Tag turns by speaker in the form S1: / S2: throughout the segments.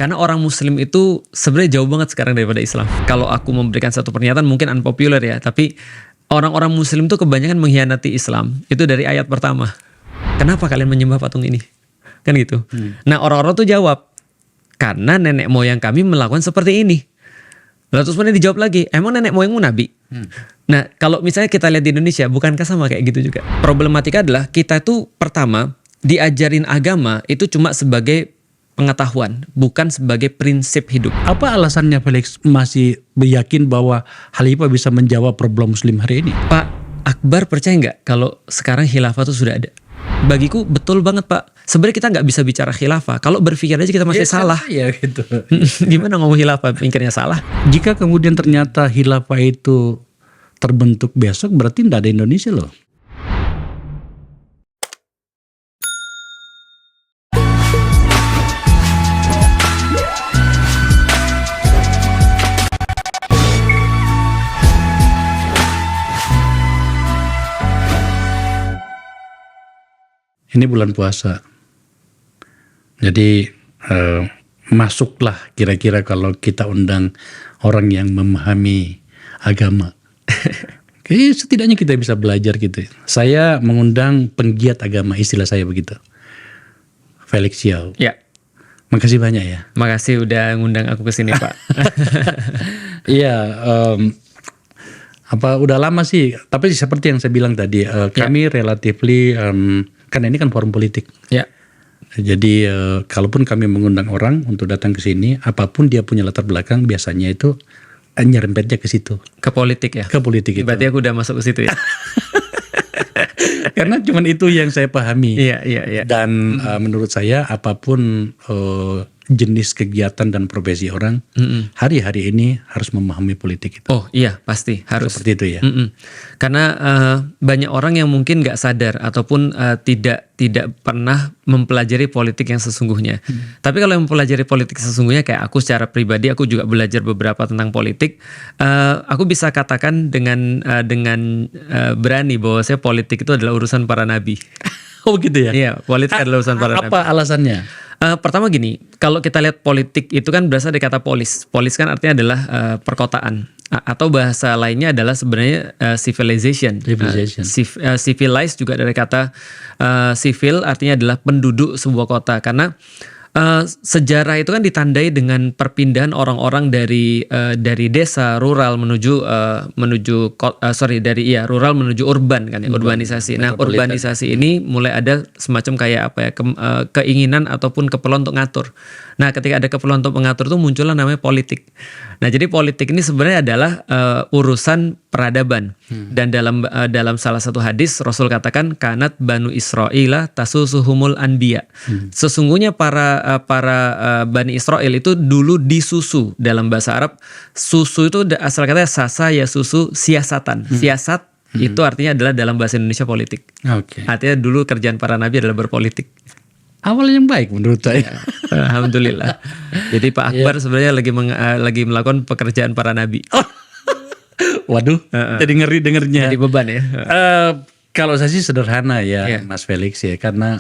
S1: Karena orang Muslim itu sebenarnya jauh banget sekarang daripada Islam. Kalau aku memberikan satu pernyataan mungkin unpopular ya, tapi orang-orang Muslim itu kebanyakan mengkhianati Islam. Itu dari ayat pertama. Kenapa kalian menyembah patung ini? Kan gitu. Nah orang-orang tuh jawab, karena nenek moyang kami melakukan seperti ini. Lalu terus kemudian dijawab lagi, emang nenek moyangmu nabi? Nah kalau misalnya kita lihat di Indonesia, bukankah sama kayak gitu juga? Problematika adalah kita tuh pertama diajarin agama itu cuma sebagai pengetahuan, bukan sebagai prinsip hidup.
S2: Apa alasannya Felix masih yakin bahwa Khalifah bisa menjawab problem Muslim hari ini?
S1: Pak Akbar percaya nggak kalau sekarang khilafah itu sudah ada? Bagiku betul banget Pak. Sebenarnya kita nggak bisa bicara khilafah. Kalau berpikir aja kita masih salah.
S2: Ya gitu.
S1: Gimana ngomong khilafah? Pikirnya salah.
S2: Jika kemudian ternyata khilafah itu terbentuk besok, berarti tidak ada Indonesia loh. Ini bulan puasa. Jadi masuklah kira-kira kalau kita undang orang yang memahami agama. Setidaknya kita bisa belajar gitu. Saya mengundang penggiat agama, istilah saya begitu. Felix Xiao.
S1: Ya.
S2: Makasih banyak ya.
S1: Makasih udah ngundang aku ke sini Pak.
S2: Iya, udah lama sih. Tapi seperti yang saya bilang tadi, kami relatively karena ini kan forum politik.
S1: Ya.
S2: Jadi kalaupun kami mengundang orang untuk datang ke sini, apapun dia punya latar belakang, biasanya itu nyerempetnya ke situ.
S1: Ke politik ya?
S2: Ke politik itu.
S1: Berarti aku udah masuk ke situ ya?
S2: Karena cuman itu yang saya pahami.
S1: Iya.
S2: Dan menurut saya apapun jenis kegiatan dan profesi orang, hari-hari ini harus memahami politik itu.
S1: Oh iya, pasti harus.
S2: Seperti itu ya.
S1: Karena banyak orang yang mungkin nggak sadar ataupun tidak pernah mempelajari politik yang sesungguhnya. Tapi kalau yang mempelajari politik sesungguhnya, kayak aku secara pribadi, aku juga belajar beberapa tentang politik. Aku bisa katakan dengan berani bahwa saya politik itu adalah urusan para nabi.
S2: Oh gitu ya?
S1: Iya, politik adalah urusan para nabi.
S2: Apa alasannya?
S1: Pertama gini, kalau kita lihat politik itu kan berasal dari kata polis. Polis kan artinya adalah perkotaan. Atau bahasa lainnya adalah sebenarnya civilization. Civilized juga dari kata civil, artinya adalah penduduk sebuah kota. Karena sejarah itu kan ditandai dengan perpindahan orang-orang dari desa rural menuju rural menuju urban kan ya, urbanisasi. Nah, urbanisasi ini mulai ada semacam kayak apa ya, keinginan ataupun keperluan untuk ngatur. Nah, ketika ada keperluan untuk mengatur itu muncullah namanya politik. Nah, jadi politik ini sebenarnya adalah urusan peradaban. Dan dalam salah satu hadis Rasul katakan kanat banu Israila tasusuhumul anbiya. Sesungguhnya para Bani Israel itu dulu disusu. Dalam bahasa Arab susu itu asal katanya sasa ya susu siasatan. Siasat itu artinya adalah dalam bahasa Indonesia politik. Artinya dulu kerjaan para nabi adalah berpolitik.
S2: Awal yang baik menurut saya.
S1: Alhamdulillah. Jadi Pak Akbar sebenarnya lagi melakukan pekerjaan para nabi.
S2: Waduh, jadi ngeri dengernya.
S1: Jadi beban ya.
S2: Kalau saya sih sederhana ya, Mas Felix ya, karena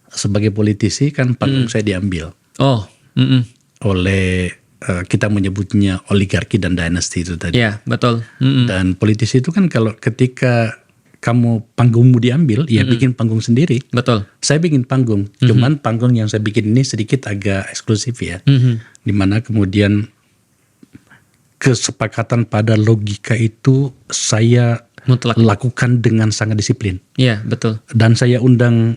S2: sebagai politisi kan panggung saya diambil oleh kita menyebutnya oligarki dan dinasti itu tadi.
S1: Iya, betul.
S2: Dan politisi itu kan kalau ketika kamu panggungmu diambil, ya bikin panggung sendiri.
S1: Betul.
S2: Saya bikin panggung, cuman panggung yang saya bikin ini sedikit agak eksklusif ya. Dimana kemudian kesepakatan pada logika itu saya
S1: mutlak
S2: lakukan dengan sangat disiplin.
S1: Iya, betul.
S2: Dan saya undang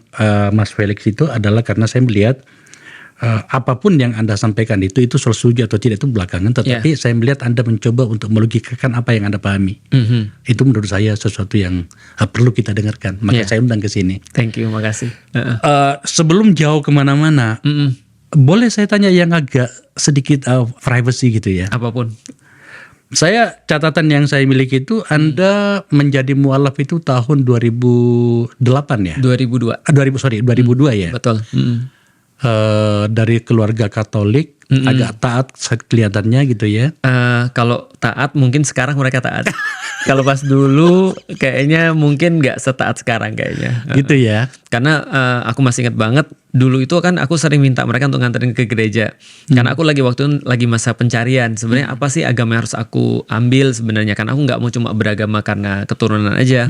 S2: Mas Felix itu adalah karena saya melihat apapun yang Anda sampaikan itu setuju atau tidak itu belakangan, tetapi saya melihat Anda mencoba untuk melogikakan apa yang Anda pahami. Itu menurut saya sesuatu yang perlu kita dengarkan. Maka saya undang ke sini.
S1: Thank you, makasih.
S2: Sebelum jauh kemana-mana, boleh saya tanya yang agak sedikit privacy gitu ya?
S1: Apapun.
S2: Saya catatan yang saya miliki itu Anda menjadi mualaf itu tahun 2008 ya?
S1: 2002
S2: ya?
S1: Betul.
S2: Dari keluarga Katolik, agak taat kelihatannya gitu ya.
S1: Kalau taat mungkin sekarang mereka taat. Kalau pas dulu kayaknya mungkin nggak setaat sekarang kayaknya.
S2: Gitu ya.
S1: Karena aku masih ingat banget dulu itu kan aku sering minta mereka untuk nganterin ke gereja. Karena aku lagi waktu itu lagi masa pencarian. Sebenarnya apa sih agama yang harus aku ambil sebenarnya? Karena aku nggak mau cuma beragama karena keturunan aja.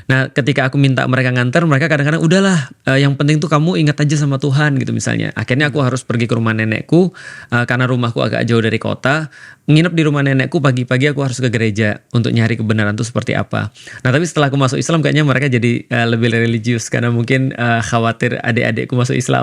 S1: Nah, ketika aku minta mereka nganter, mereka kadang-kadang udahlah, yang penting tuh kamu ingat aja sama Tuhan gitu misalnya. Akhirnya aku harus pergi ke rumah nenekku karena rumahku agak jauh dari kota. Nginep di rumah nenekku, pagi-pagi aku harus ke gereja untuk nyari kebenaran itu seperti apa. Nah, tapi setelah aku masuk Islam kayaknya mereka jadi lebih religius karena mungkin khawatir adik-adikku masuk Islam.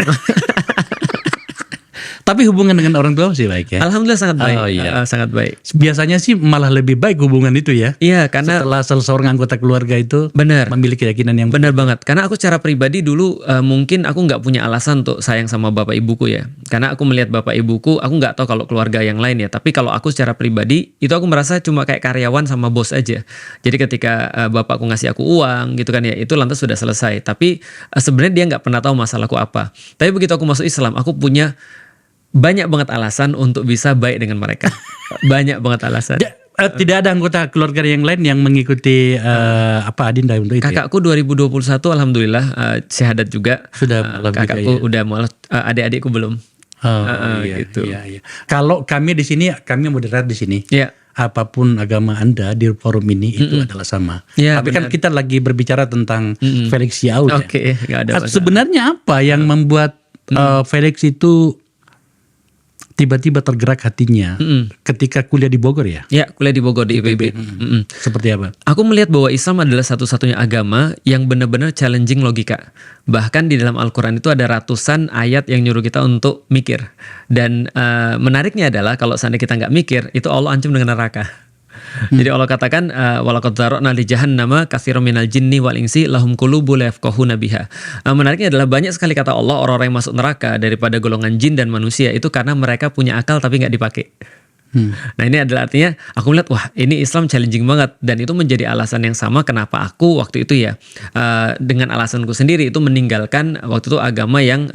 S2: Tapi hubungan dengan orang tua masih baik ya?
S1: Alhamdulillah sangat baik.
S2: Oh, iya.
S1: Sangat baik.
S2: Biasanya sih malah lebih baik hubungan itu ya.
S1: Iya, karena
S2: setelah seorang anggota keluarga itu
S1: benar
S2: memiliki keyakinan yang
S1: benar banget. Karena aku secara pribadi dulu mungkin aku nggak punya alasan untuk sayang sama bapak ibuku ya. Karena aku melihat bapak ibuku, aku nggak tahu kalau keluarga yang lain ya. Tapi kalau aku secara pribadi itu aku merasa cuma kayak karyawan sama bos aja. Jadi ketika bapakku ngasih aku uang gitu kan ya, itu lantas sudah selesai. Tapi sebenarnya dia nggak pernah tahu masalahku apa. Tapi begitu aku masuk Islam, aku punya banyak banget alasan untuk bisa baik dengan mereka. Banyak banget alasan.
S2: Tidak ada anggota keluarga yang lain yang mengikuti Adinda untuk itu?
S1: Kakakku 2021 alhamdulillah syahadat juga.
S2: Sudah
S1: kakakku udah mualaf, adik-adikku belum.
S2: Iya,
S1: gitu.
S2: iya. Kalau kami di sini, kami moderat di sini.
S1: Iya.
S2: Apapun agama Anda di forum ini itu adalah sama.
S1: Ya,
S2: tapi
S1: benar.
S2: kan kita lagi berbicara tentang Felix Yao.
S1: Oke, nggak ada masalah.
S2: Sebenarnya apa yang membuat Felix itu tiba-tiba tergerak hatinya ketika kuliah di Bogor ya?
S1: Ya, kuliah di Bogor di IPB.
S2: Seperti apa?
S1: Aku melihat bahwa Islam adalah satu-satunya agama yang benar-benar challenging logika. Bahkan di dalam Al-Quran itu ada ratusan ayat yang nyuruh kita untuk mikir. Dan menariknya adalah kalau seandainya kita nggak mikir, itu Allah ancam dengan neraka. Jadi Allah katakan walaqad dzara'na li jahannama katsiran minal jinni wal insi lahum qulubun la yafqahuna biha. Menariknya adalah banyak sekali kata Allah orang-orang yang masuk neraka daripada golongan jin dan manusia itu karena mereka punya akal tapi nggak dipakai. Nah, ini adalah artinya aku melihat wah ini Islam challenging banget, dan itu menjadi alasan yang sama kenapa aku waktu itu ya dengan alasanku sendiri itu meninggalkan waktu itu agama yang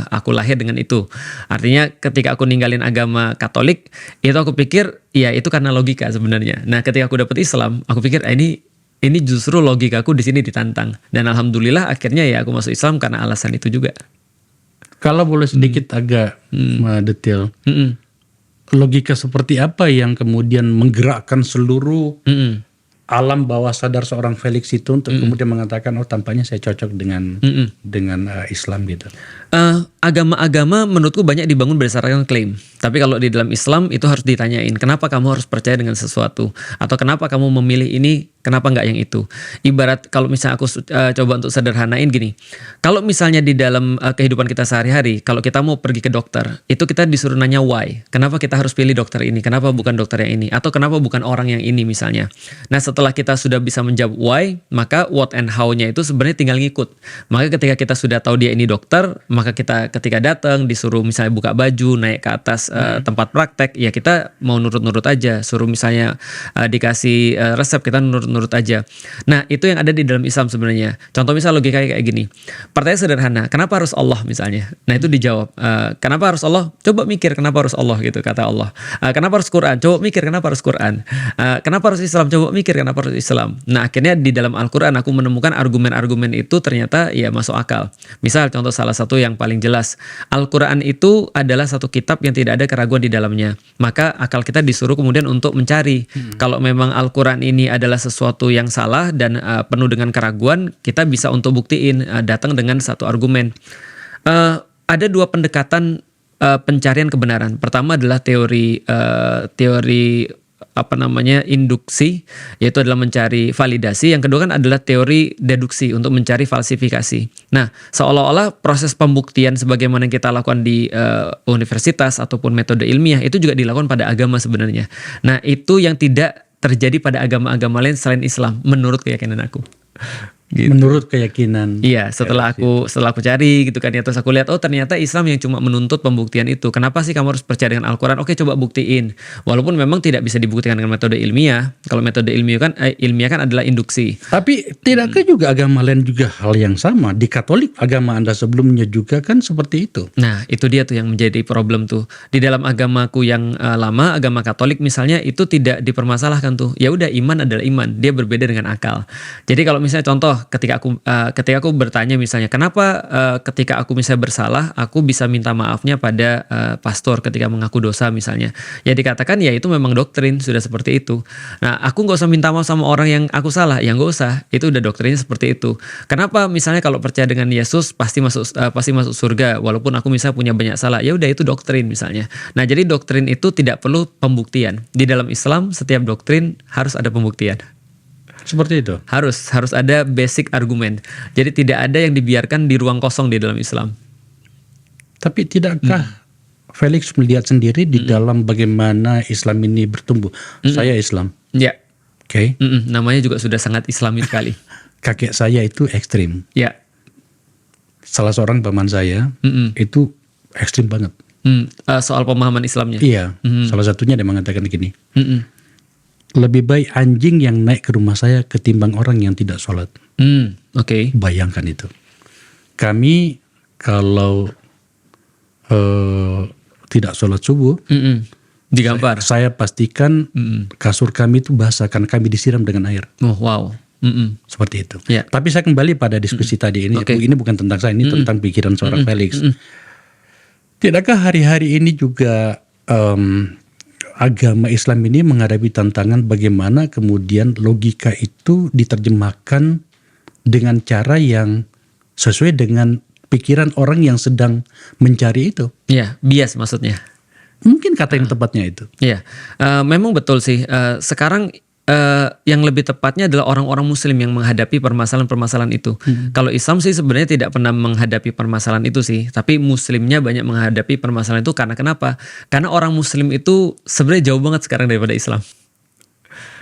S1: aku lahir dengan itu. Artinya ketika aku ninggalin agama Katolik itu aku pikir ya itu karena logika sebenarnya. Nah, ketika aku dapet Islam aku pikir ini justru logikaku di sini ditantang, dan alhamdulillah akhirnya ya aku masuk Islam karena alasan itu juga.
S2: Kalau boleh sedikit agak detail. Logika seperti apa yang kemudian menggerakkan seluruh alam bawah sadar seorang Felix itu untuk kemudian mengatakan oh tampaknya saya cocok dengan Islam gitu?
S1: Agama-agama menurutku banyak dibangun berdasarkan klaim. Tapi kalau di dalam Islam itu harus ditanyain, kenapa kamu harus percaya dengan sesuatu? Atau kenapa kamu memilih ini, kenapa nggak yang itu? Ibarat kalau misalnya aku coba untuk sederhanain gini. Kalau misalnya di dalam kehidupan kita sehari-hari, kalau kita mau pergi ke dokter, itu kita disuruh nanya why. Kenapa kita harus pilih dokter ini? Kenapa bukan dokter yang ini? Atau kenapa bukan orang yang ini misalnya? Nah, setelah kita sudah bisa menjawab why, maka what and how-nya itu sebenarnya tinggal ngikut. Maka ketika kita sudah tahu dia ini dokter, maka kita ketika datang disuruh misalnya buka baju, naik ke atas tempat praktek, ya kita mau nurut-nurut aja. Suruh misalnya dikasih resep, kita nurut-nurut aja. Nah, itu yang ada di dalam Islam sebenarnya. Contoh misal logika kayak gini. Pertanyaan sederhana, kenapa harus Allah misalnya? Nah, itu dijawab. Kenapa harus Allah? Coba mikir kenapa harus Allah gitu, kata Allah. Kenapa harus Quran? Coba mikir kenapa harus Quran. Kenapa harus Islam? Coba mikir kenapa harus Islam. Nah, akhirnya di dalam Al-Quran aku menemukan argumen-argumen itu ternyata ya masuk akal. Misal contoh salah satu yang paling jelas, Al-Quran itu adalah satu kitab yang tidak ada keraguan di dalamnya. Maka akal kita disuruh kemudian untuk mencari. Kalau memang Al-Quran ini adalah sesuatu yang salah dan penuh dengan keraguan, kita bisa untuk buktiin, datang dengan satu argumen. Ada dua pendekatan pencarian kebenaran. Pertama adalah teori induksi, yaitu adalah mencari validasi. Yang kedua kan adalah teori deduksi untuk mencari falsifikasi. Nah, seolah-olah proses pembuktian sebagaimana yang kita lakukan di universitas ataupun metode ilmiah itu juga dilakukan pada agama sebenarnya. Nah, itu yang tidak terjadi pada agama-agama lain selain Islam menurut keyakinan aku. Gitu.
S2: Menurut keyakinan.
S1: Iya, setelah aku cari gitu kan ya, terus aku lihat oh ternyata Islam yang cuma menuntut pembuktian itu. Kenapa sih kamu harus percaya dengan Al-Quran? Oke, coba buktiin. Walaupun memang tidak bisa dibuktikan dengan metode ilmiah. Kalau metode ilmiah kan adalah induksi.
S2: Tapi tidakkah juga agama lain juga hal yang sama? Di Katolik agama Anda sebelumnya juga kan seperti itu.
S1: Nah, itu dia tuh yang menjadi problem tuh. Di dalam agamaku yang lama, agama Katolik misalnya itu tidak dipermasalahkan tuh. Ya udah, iman adalah iman. Dia berbeda dengan akal. Jadi kalau misalnya contoh ketika aku bertanya misalnya kenapa ketika aku misalnya bersalah aku bisa minta maafnya pada pastor ketika mengaku dosa misalnya, ya dikatakan ya itu memang doktrin sudah seperti itu. Nah aku nggak usah minta maaf sama orang yang aku salah, yang nggak usah, itu udah doktrinnya seperti itu. Kenapa misalnya kalau percaya dengan Yesus pasti masuk surga walaupun aku misalnya punya banyak salah, ya udah itu doktrin misalnya. Nah jadi doktrin itu tidak perlu pembuktian. Di dalam Islam setiap doktrin harus ada pembuktian.
S2: Seperti itu.
S1: Harus ada basic argumen. Jadi tidak ada yang dibiarkan di ruang kosong di dalam Islam.
S2: Tapi tidakkah Felix melihat sendiri di dalam bagaimana Islam ini bertumbuh? Saya Islam.
S1: Ya.
S2: Oke.
S1: Namanya juga sudah sangat Islami sekali.
S2: Kakek saya itu ekstrim.
S1: Ya.
S2: Salah seorang paman saya itu ekstrim banget.
S1: Soal pemahaman Islamnya.
S2: Iya. Salah satunya dia mengatakan gini. Lebih baik anjing yang naik ke rumah saya ketimbang orang yang tidak sholat.
S1: Oke.
S2: Bayangkan itu. Kami kalau tidak sholat subuh,
S1: digampar.
S2: Saya pastikan kasur kami itu basah karena kami disiram dengan air.
S1: Oh wow.
S2: Seperti itu.
S1: Yeah.
S2: Tapi saya kembali pada diskusi tadi ini.
S1: Okay.
S2: Ini bukan tentang saya, ini tentang pikiran seorang Felix. Tidakkah hari-hari ini juga agama Islam ini menghadapi tantangan bagaimana kemudian logika itu diterjemahkan dengan cara yang sesuai dengan pikiran orang yang sedang mencari itu?
S1: Iya, bias maksudnya.
S2: Mungkin kata yang tepatnya itu.
S1: Iya, memang betul sih. Sekarang yang lebih tepatnya adalah orang-orang Muslim yang menghadapi permasalahan-permasalahan itu. Kalau Islam sih sebenarnya tidak pernah menghadapi permasalahan itu sih, tapi Muslimnya banyak menghadapi permasalahan itu karena kenapa? Karena orang Muslim itu sebenarnya jauh banget sekarang daripada Islam.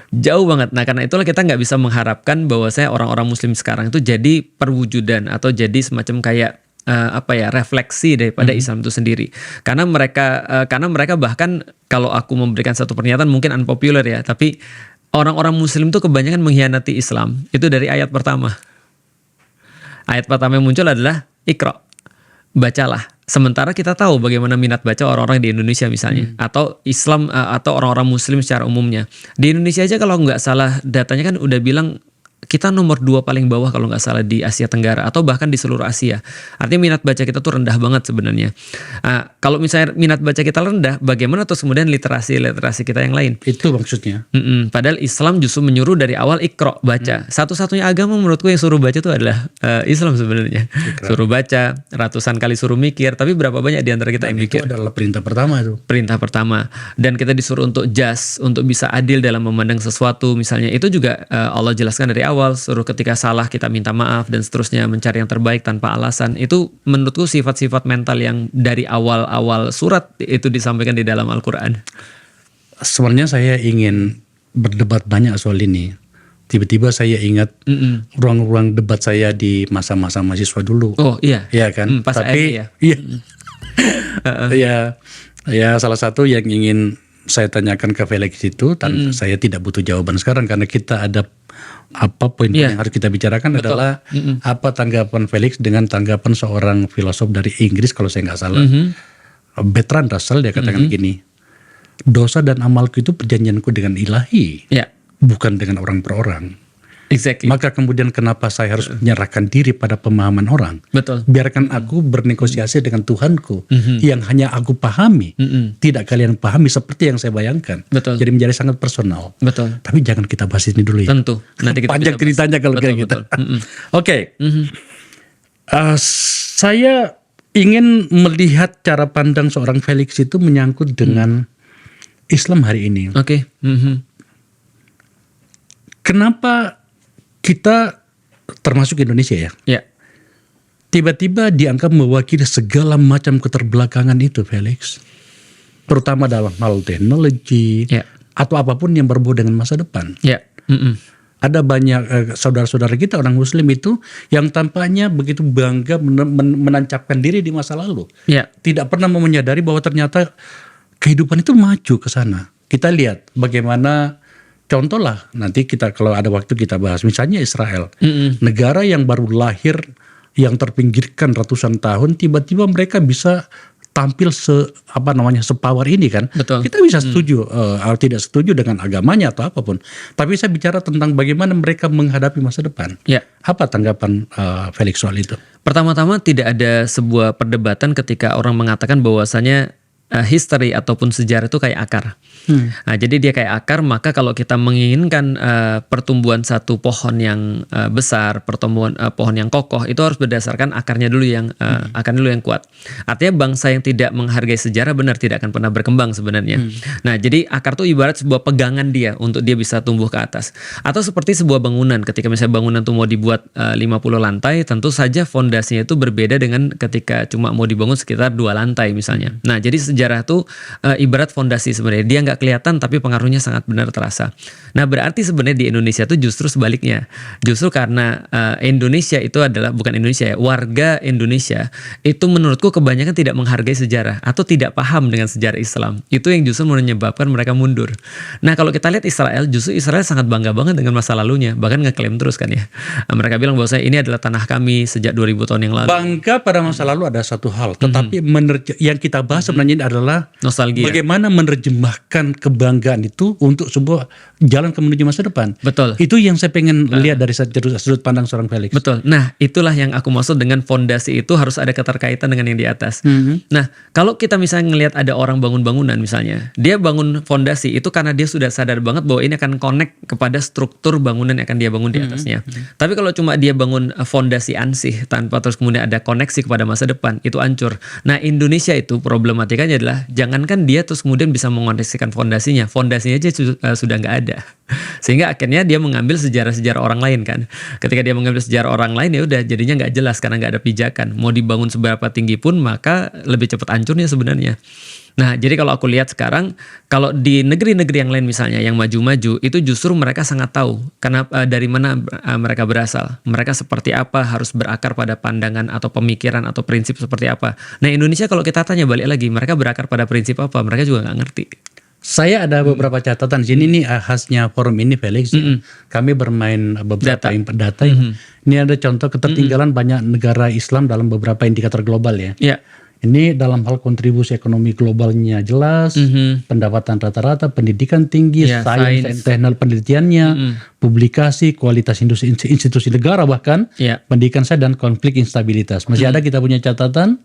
S1: Jauh banget. Nah karena itulah kita nggak bisa mengharapkan bahwa orang-orang Muslim sekarang itu jadi perwujudan atau jadi semacam kayak refleksi daripada Islam itu sendiri. Karena mereka bahkan kalau aku memberikan satu pernyataan mungkin unpopular ya, tapi orang-orang Muslim itu kebanyakan mengkhianati Islam. Itu dari ayat pertama. Ayat pertama yang muncul adalah Iqra, bacalah. Sementara kita tahu bagaimana minat baca orang-orang di Indonesia misalnya, atau Islam atau orang-orang Muslim secara umumnya. Di Indonesia aja kalau nggak salah datanya kan udah bilang kita nomor 2 paling bawah kalau nggak salah di Asia Tenggara atau bahkan di seluruh Asia. Artinya minat baca kita tuh rendah banget sebenarnya. Kalau misalnya minat baca kita rendah, bagaimana terus kemudian literasi kita yang lain?
S2: Itu maksudnya.
S1: Padahal Islam justru menyuruh dari awal Iqra, baca. Satu-satunya agama menurutku yang suruh baca itu adalah Islam sebenarnya. Suruh baca, ratusan kali suruh mikir, tapi berapa banyak di antara kita yang mikir?
S2: Itu adalah perintah pertama itu.
S1: Perintah pertama. Dan kita disuruh untuk untuk bisa adil dalam memandang sesuatu misalnya. Itu juga Allah jelaskan dari awal, suruh ketika salah kita minta maaf dan seterusnya, mencari yang terbaik tanpa alasan. Itu menurutku sifat-sifat mental yang dari awal-awal surat itu disampaikan di dalam Al-Quran.
S2: Sebenarnya saya ingin berdebat banyak soal ini. Tiba-tiba saya ingat ruang-ruang debat saya di masa-masa mahasiswa dulu.
S1: Oh iya.
S2: Iya kan?
S1: Pas
S2: Tapi
S1: ya.
S2: Iya. Ya salah satu yang ingin saya tanyakan ke Felix itu, saya tidak butuh jawaban sekarang karena kita ada poin yang harus kita bicarakan. Betul. Adalah apa tanggapan Felix dengan tanggapan seorang filosof dari Inggris kalau saya nggak salah, Bertrand Russell. Dia katakan gini, dosa dan amalku itu perjanjianku dengan ilahi, bukan dengan orang per orang.
S1: Exactly.
S2: Maka kemudian kenapa saya harus menyerahkan diri pada pemahaman orang?
S1: Betul.
S2: Biarkan aku bernegosiasi dengan Tuhanku yang hanya aku pahami, tidak kalian pahami seperti yang saya bayangkan.
S1: Betul.
S2: Jadi menjadi sangat personal.
S1: Betul.
S2: Tapi jangan kita bahas ini dulu ya.
S1: Tentu. Nanti kita
S2: panjang ceritanya kalau kayak gitu. Oke. Saya ingin melihat cara pandang seorang Felix itu menyangkut dengan Islam hari ini.
S1: Oke.
S2: Kenapa kita termasuk Indonesia ya?
S1: Ya.
S2: Tiba-tiba dianggap mewakili segala macam keterbelakangan itu, Felix. Terutama dalam hal teknologi atau apapun yang berbau dengan masa depan.
S1: Ya.
S2: Ada banyak saudara-saudara kita orang Muslim itu yang tampaknya begitu bangga menancapkan diri di masa lalu.
S1: Ya.
S2: Tidak pernah menyadari bahwa ternyata kehidupan itu maju ke sana. Kita lihat bagaimana. Contohlah, nanti kita kalau ada waktu kita bahas, misalnya Israel, negara yang baru lahir, yang terpinggirkan ratusan tahun, tiba-tiba mereka bisa tampil sepower ini kan.
S1: Betul.
S2: Kita bisa setuju atau tidak setuju dengan agamanya atau apapun. Tapi saya bicara tentang bagaimana mereka menghadapi masa depan.
S1: Ya.
S2: Apa tanggapan Felix soal itu?
S1: Pertama-tama tidak ada sebuah perdebatan ketika orang mengatakan bahwasanya history ataupun sejarah itu kayak akar. Nah, jadi dia kayak akar, maka kalau kita menginginkan pertumbuhan satu pohon yang besar, pertumbuhan pohon yang kokoh, itu harus berdasarkan akarnya dulu yang kuat. Artinya bangsa yang tidak menghargai sejarah benar tidak akan pernah berkembang sebenarnya. Nah, jadi akar itu ibarat sebuah pegangan dia untuk dia bisa tumbuh ke atas. Atau seperti sebuah bangunan, ketika misalnya bangunan itu mau dibuat 50 lantai, tentu saja fondasinya itu berbeda dengan ketika cuma mau dibangun sekitar 2 lantai misalnya. Nah, jadi sejarah itu ibarat fondasi sebenarnya. Dia nggak kelihatan tapi pengaruhnya sangat benar terasa. Nah, berarti sebenarnya di Indonesia itu justru sebaliknya. Justru karena Indonesia itu adalah, bukan Indonesia ya, warga Indonesia itu menurutku kebanyakan tidak menghargai sejarah atau tidak paham dengan sejarah Islam. Itu yang justru menyebabkan mereka mundur. Nah, kalau kita lihat Israel, justru Israel sangat bangga banget dengan masa lalunya. Bahkan ngeklaim terus kan ya. Mereka bilang bahwa ini adalah tanah kami sejak 2000 tahun yang lalu.
S2: Bangga pada masa lalu ada satu hal. Tetapi yang kita bahas sebenarnya ini adalah
S1: nostalgia.
S2: Bagaimana menerjemahkan kebanggaan itu untuk sebuah jalan menuju masa depan.
S1: Betul.
S2: Itu yang saya pengen lihat dari sudut pandang seorang Felix.
S1: Betul. Nah, itulah yang aku maksud dengan fondasi itu harus ada keterkaitan dengan yang di atas. Nah, kalau kita misalnya ngelihat ada orang bangun bangunan misalnya, dia bangun fondasi itu karena dia sudah sadar banget bahwa ini akan connect kepada struktur bangunan yang akan dia bangun di atasnya. Tapi kalau cuma dia bangun fondasi ansih tanpa terus kemudian ada koneksi kepada masa depan, itu hancur. Nah, Indonesia itu problematikanya adalah jangankan dia terus kemudian bisa mengoneksikan fondasinya aja sudah nggak ada. Sehingga akhirnya dia mengambil sejarah-sejarah orang lain kan. Ketika dia mengambil sejarah orang lain, ya udah jadinya nggak jelas karena nggak ada pijakan. Mau dibangun seberapa tinggi pun maka lebih cepat hancurnya sebenarnya. Nah, jadi kalau aku lihat sekarang, kalau di negeri-negeri yang lain misalnya yang maju-maju, itu justru mereka sangat tahu dari mana mereka berasal. Mereka seperti apa, harus berakar pada pandangan atau pemikiran atau prinsip seperti apa. Nah, Indonesia kalau kita tanya balik lagi, mereka berakar pada prinsip apa? Mereka juga nggak ngerti.
S2: Saya ada beberapa catatan sini nih khasnya forum ini Felix. Kami bermain beberapa data. Ini ada contoh ketertinggalan banyak negara Islam dalam beberapa indikator global ya.
S1: Yeah.
S2: Ini dalam hal kontribusi ekonomi globalnya jelas, pendapatan rata-rata, pendidikan tinggi, sains dan teknologi penelitiannya, publikasi, kualitas institusi negara bahkan, pendidikan saya dan konflik instabilitas. Masih ada kita punya catatan.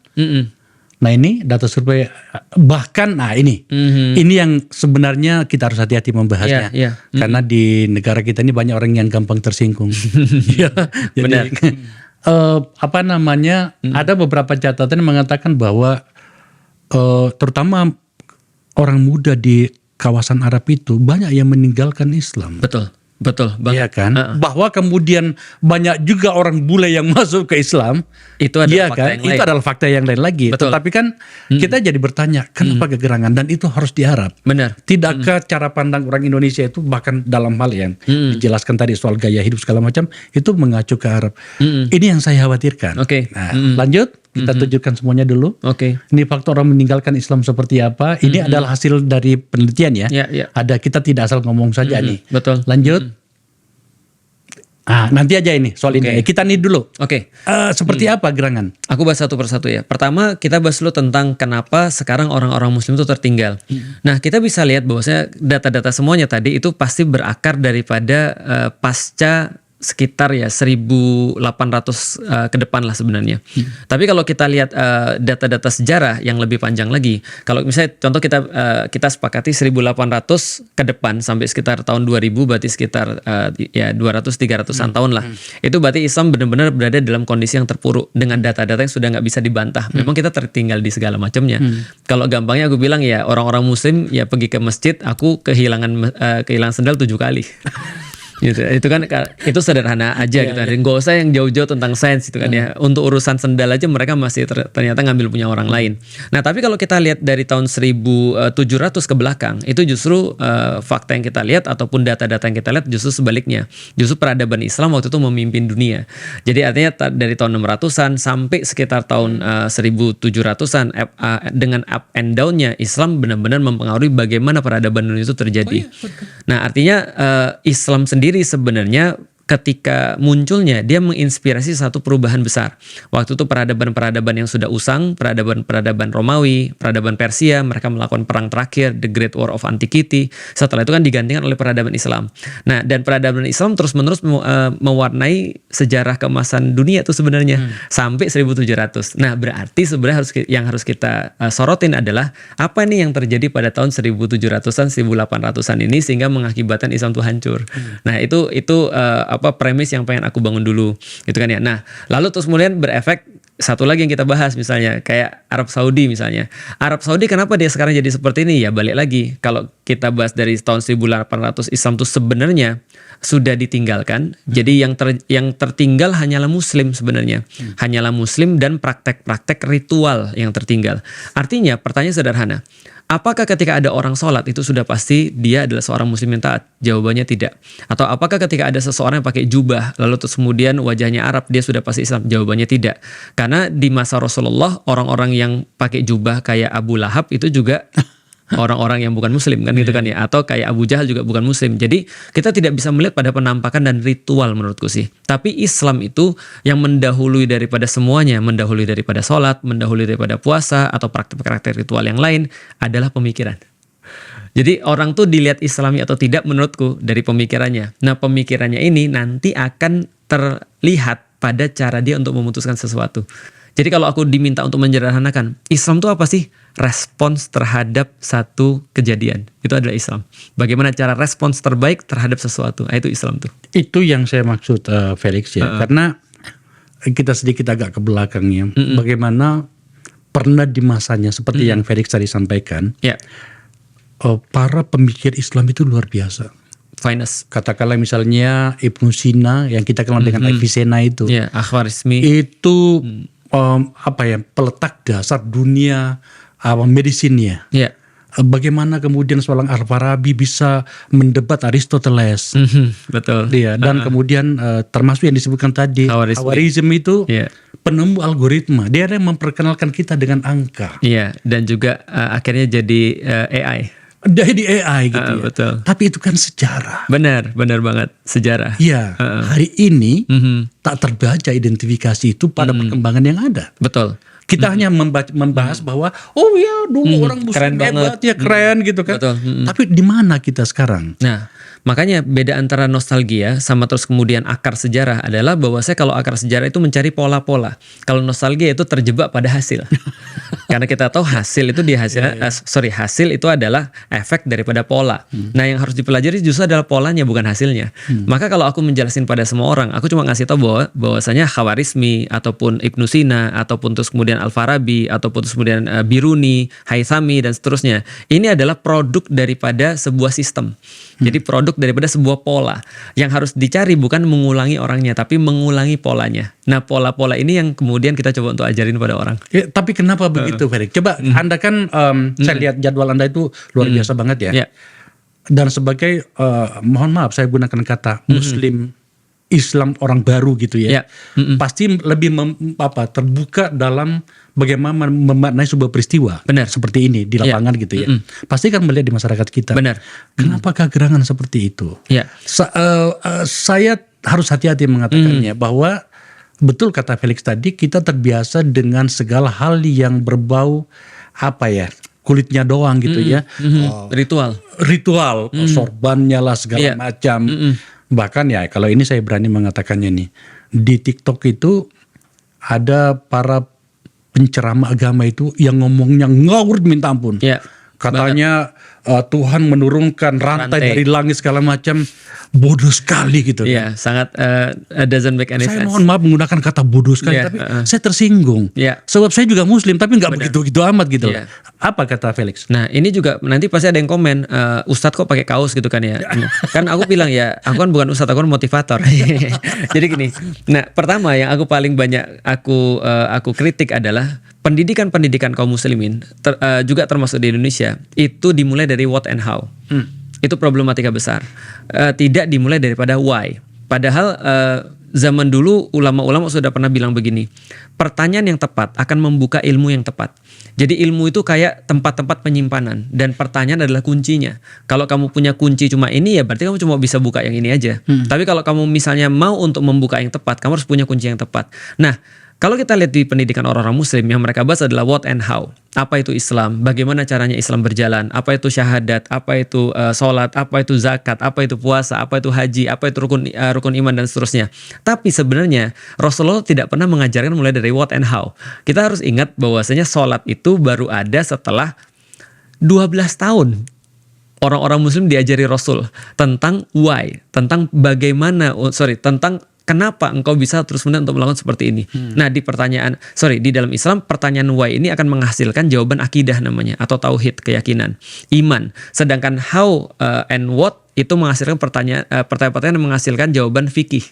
S2: Nah ini data survei bahkan ini yang sebenarnya kita harus hati-hati membahasnya karena di negara kita ini banyak orang yang gampang tersinggung.
S1: Benar.
S2: Ada beberapa catatan yang mengatakan bahwa terutama orang muda di kawasan Arab itu banyak yang meninggalkan Islam.
S1: Betul banget.
S2: Iya kan? Bahwa kemudian banyak juga orang bule yang masuk ke Islam.
S1: Itu adalah fakta yang lain.
S2: Itu adalah fakta yang lain lagi.
S1: Betul.
S2: Tetapi kan kita jadi bertanya, kenapa kegerangan? Dan itu harus diharap.
S1: Benar.
S2: Tidakkah cara pandang orang Indonesia itu bahkan dalam hal yang dijelaskan tadi soal gaya hidup segala macam itu mengacu ke Arab. Ini yang saya khawatirkan.
S1: Oke.
S2: Nah, lanjut. Kita tunjukkan semuanya dulu.
S1: Oke.
S2: Ini faktor orang meninggalkan Islam seperti apa. Ini adalah hasil dari penelitian ya. Ada, kita tidak asal ngomong saja nih.
S1: Betul.
S2: Lanjut. Nanti aja ini soal ini. Kita nih dulu. Seperti apa gerangan?
S1: Aku bahas satu persatu ya. Pertama kita bahas dulu tentang kenapa sekarang orang-orang Muslim itu tertinggal. Nah, kita bisa lihat bahwasanya data-data semuanya tadi itu pasti berakar daripada pasca sekitar ya 1800 ke depan lah sebenarnya. Tapi kalau kita lihat data-data sejarah yang lebih panjang lagi, kalau misalnya contoh kita sepakati 1800 ke depan sampai sekitar tahun 2000 berarti sekitar 200-300an tahun lah. Itu berarti Islam benar-benar berada dalam kondisi yang terpuruk dengan data-data yang sudah nggak bisa dibantah. Memang kita tertinggal di segala macamnya. Kalau gampangnya aku bilang ya orang-orang Muslim ya pergi ke masjid, aku kehilangan sendal 7 kali. Gitu. Itu kan itu sederhana aja gitu. Dan gak usah yang jauh-jauh tentang sains itu kan ya. Untuk urusan sendal aja mereka masih ternyata ngambil punya orang lain. Nah, tapi kalau kita lihat dari tahun 1700 ke belakang, itu justru fakta yang kita lihat ataupun data-data yang kita lihat justru sebaliknya. Justru peradaban Islam waktu itu memimpin dunia. Jadi artinya dari tahun 600-an sampai sekitar tahun 1700-an dengan up and down-nya Islam benar-benar mempengaruhi bagaimana peradaban dunia itu terjadi. Nah, artinya Islam sendiri sebenarnya ketika munculnya dia menginspirasi satu perubahan besar. Waktu itu peradaban-peradaban yang sudah usang, peradaban-peradaban Romawi, peradaban Persia, mereka melakukan perang terakhir, The Great War of Antiquity. Setelah itu kan digantikan oleh peradaban Islam. Nah, dan peradaban Islam terus-menerus mewarnai sejarah keemasan dunia itu sebenarnya sampai 1700. Nah, berarti sebenarnya yang harus kita sorotin adalah apa nih yang terjadi pada tahun 1700-an, 1800-an ini sehingga mengakibatkan Islam itu hancur. Nah, itu premis yang pengen aku bangun dulu gitu kan ya. Nah, lalu terus kemudian berefek satu lagi yang kita bahas misalnya kayak Arab Saudi misalnya. Arab Saudi kenapa dia sekarang jadi seperti ini? Ya balik lagi kalau kita bahas dari tahun 1800 Islam itu sebenarnya sudah ditinggalkan. Jadi yang tertinggal hanyalah Muslim sebenarnya. Hanyalah Muslim dan praktek-praktek ritual yang tertinggal. Artinya pertanyaan sederhana. Apakah ketika ada orang sholat itu sudah pasti dia adalah seorang muslim yang taat? Jawabannya tidak. Atau apakah ketika ada seseorang yang pakai jubah lalu terus kemudian wajahnya Arab dia sudah pasti Islam? Jawabannya tidak. Karena di masa Rasulullah orang-orang yang pakai jubah kayak Abu Lahab itu juga orang-orang yang bukan muslim kan gitu kan ya, atau kayak Abu Jahal juga bukan muslim. Jadi kita tidak bisa melihat pada penampakan dan ritual menurutku sih. Tapi Islam itu yang mendahului daripada semuanya, mendahului daripada sholat, mendahului daripada puasa atau praktek-praktek ritual yang lain adalah pemikiran. Jadi orang tuh dilihat Islami atau tidak menurutku dari pemikirannya. Nah, pemikirannya ini nanti akan terlihat pada cara dia untuk memutuskan sesuatu. Jadi kalau aku diminta untuk menyederhanakan, Islam itu apa sih? Respons terhadap satu kejadian. Itu adalah Islam. Bagaimana cara respons terbaik terhadap sesuatu. Itu Islam tuh.
S2: Itu yang saya maksud Felix ya. Karena kita sedikit agak ke belakang ya. Bagaimana pernah di masanya seperti yang Felix tadi sampaikan. Para pemikir Islam itu luar biasa.
S1: Finest.
S2: Katakanlah misalnya Ibnu Sina yang kita kenal dengan Avicenna itu.
S1: Al-Khwarizmi.
S2: Itu peletak dasar dunia medisinnya. Bagaimana kemudian seorang Al-Farabi bisa mendebat Aristoteles.
S1: Betul.
S2: Dan kemudian termasuk yang disebutkan tadi Khwarizmi itu penemu algoritma. Dia yang memperkenalkan kita dengan angka.
S1: Dan juga akhirnya jadi AI.
S2: Dari AI gitu ya.
S1: Betul.
S2: Tapi itu kan sejarah.
S1: Benar banget sejarah.
S2: Iya. Hari ini tak terbaca identifikasi itu pada perkembangan yang ada.
S1: Betul.
S2: Kita hanya membahas bahwa dulu orang Muslim hebat ya, keren gitu kan.
S1: Betul.
S2: Tapi di mana kita sekarang?
S1: Nah, makanya beda antara nostalgia sama terus kemudian akar sejarah adalah bahwa saya kalau akar sejarah itu mencari pola-pola. Kalau nostalgia itu terjebak pada hasil. Karena kita tahu hasil itu hasil itu adalah efek daripada pola. Nah, yang harus dipelajari justru adalah polanya bukan hasilnya. Maka kalau aku menjelasin pada semua orang, aku cuma ngasih tahu bahwasanya Khwarizmi ataupun Ibnu Sina ataupun terus kemudian Al-Farabi ataupun terus kemudian Biruni, Haythami dan seterusnya. Ini adalah produk daripada sebuah sistem. Jadi produk daripada sebuah pola. Yang harus dicari bukan mengulangi orangnya tapi mengulangi polanya. Nah, pola-pola ini yang kemudian kita coba untuk ajarin pada orang.
S2: Ya, tapi kenapa begitu, Felix? Coba Anda kan saya lihat jadwal Anda itu luar biasa banget ya. Dan sebagai mohon maaf saya gunakan kata Muslim Islam orang baru gitu ya. Pasti lebih terbuka dalam bagaimana memaknai sebuah peristiwa.
S1: Benar.
S2: Seperti ini di lapangan gitu ya. Pasti kan melihat di masyarakat kita.
S1: Benar.
S2: Kenapa kegerangan seperti itu? Saya harus hati-hati mengatakannya bahwa betul kata Felix tadi, kita terbiasa dengan segala hal yang berbau kulitnya doang gitu ya. Ritual, sorbannya lah segala macam. Bahkan ya kalau ini saya berani mengatakannya nih, di TikTok itu ada para penceramah agama itu yang ngomongnya ngawur minta ampun. Katanya Tuhan menurunkan rantai dari langit segala macam. Bodoh sekali gitu.
S1: Sangat doesn't make any sense.
S2: Saya mohon maaf menggunakan kata bodoh sekali, tapi saya tersinggung. Sebab saya juga Muslim, tapi nggak begitu amat gitu. Apa kata Felix?
S1: Nah, ini juga nanti pasti ada yang komen, Ustadz kok pakai kaos gitu kan ya? Kan aku bilang aku kan bukan Ustadz, aku kan motivator. Jadi gini. Nah, pertama yang aku paling banyak aku kritik adalah pendidikan kaum muslimin juga termasuk di Indonesia itu dimulai dari what and how. Itu problematika besar. Tidak dimulai daripada why. Padahal zaman dulu ulama-ulama sudah pernah bilang begini, pertanyaan yang tepat akan membuka ilmu yang tepat. Jadi ilmu itu kayak tempat-tempat penyimpanan dan pertanyaan adalah kuncinya. Kalau kamu punya kunci cuma ini ya berarti kamu cuma bisa buka yang ini aja. Tapi kalau kamu misalnya mau untuk membuka yang tepat, kamu harus punya kunci yang tepat. Nah, kalau kita lihat di pendidikan orang-orang muslim yang mereka bahas adalah what and how. Apa itu Islam? Bagaimana caranya Islam berjalan? Apa itu syahadat? Apa itu sholat? Apa itu zakat? Apa itu puasa? Apa itu haji? Apa itu rukun iman dan seterusnya. Tapi sebenarnya Rasulullah tidak pernah mengajarkan mulai dari what and how. Kita harus ingat bahwasanya sholat itu baru ada setelah 12 tahun. Orang-orang muslim diajari Rasul tentang why, tentang bagaimana, tentang kenapa engkau bisa terus-menerus untuk melakukan seperti ini. Nah, di dalam Islam pertanyaan why ini akan menghasilkan jawaban akidah namanya atau tauhid, keyakinan, iman. Sedangkan how and what itu menghasilkan pertanyaan-pertanyaan yang menghasilkan jawaban fikih.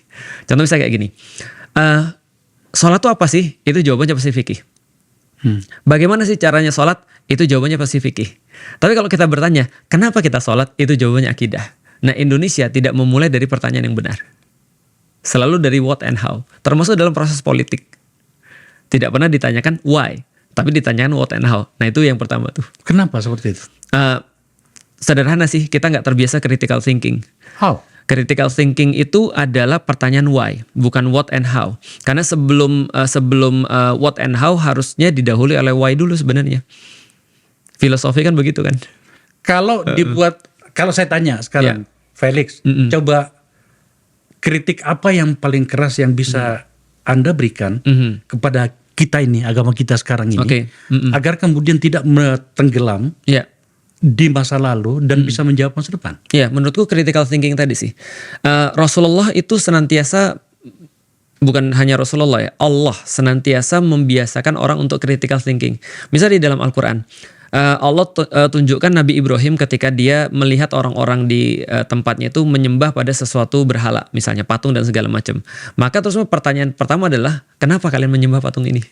S1: Contoh misalnya kayak gini. Sholat itu apa sih? Itu jawabannya pasti fikih. Bagaimana sih caranya sholat? Itu jawabannya pasti fikih. Tapi kalau kita bertanya, kenapa kita sholat? Itu jawabannya akidah. Nah, Indonesia tidak memulai dari pertanyaan yang benar. Selalu dari what and how. Termasuk dalam proses politik. Tidak pernah ditanyakan why, tapi ditanyakan what and how. Nah, itu yang pertama tuh.
S2: Kenapa seperti itu?
S1: Sederhana sih, kita nggak terbiasa critical thinking.
S2: How?
S1: Critical thinking itu adalah pertanyaan why, bukan what and how. Karena sebelum what and how harusnya didahului oleh why dulu sebenarnya. Filosofi kan begitu kan.
S2: Kalau kalau saya tanya sekarang, Felix, coba kritik apa yang paling keras yang bisa Anda berikan kepada kita ini, agama kita sekarang ini, agar kemudian tidak tenggelam di masa lalu dan bisa menjawab masa depan?
S1: Ya, menurutku critical thinking tadi sih. Rasulullah itu senantiasa, bukan hanya Rasulullah ya, Allah senantiasa membiasakan orang untuk critical thinking. Misalnya di dalam Al-Quran, Allah tunjukkan Nabi Ibrahim ketika dia melihat orang-orang di tempatnya itu menyembah pada sesuatu berhala, misalnya patung dan segala macam. Maka terus pertanyaan pertama adalah, kenapa kalian menyembah patung ini?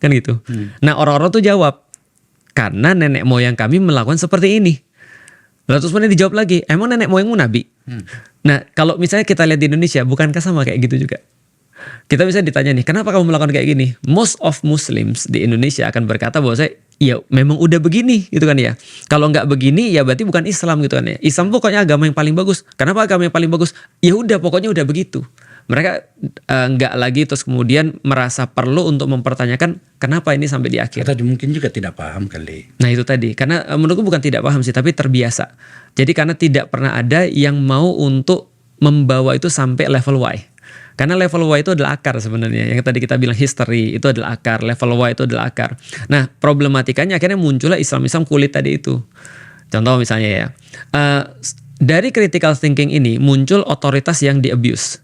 S1: Kan gitu. Nah, orang-orang tuh jawab, karena nenek moyang kami melakukan seperti ini. Lalu terus kemudian dijawab lagi, emang nenek moyangmu nabi? Nah, kalau misalnya kita lihat di Indonesia, bukankah sama kayak gitu juga? Kita bisa ditanya nih, kenapa kamu melakukan kayak gini? Most of Muslims di Indonesia akan berkata bahwa ya memang udah begini gitu kan ya. Kalau nggak begini ya berarti bukan Islam gitu kan ya. Islam pokoknya agama yang paling bagus. Kenapa agama yang paling bagus? Ya udah pokoknya udah begitu. Mereka nggak lagi terus kemudian merasa perlu untuk mempertanyakan kenapa ini sampai di akhir.
S2: Atau mungkin juga tidak paham kali.
S1: Nah itu tadi, karena menurutku bukan tidak paham sih, tapi terbiasa. Jadi karena tidak pernah ada yang mau untuk membawa itu sampai level why. Karena level Y itu adalah akar sebenarnya. Yang tadi kita bilang history itu adalah akar, level Y itu adalah akar. Nah, problematikanya akhirnya muncullah Islam-Islam kulit tadi itu. Contoh misalnya ya, dari critical thinking ini muncul otoritas yang di-abuse.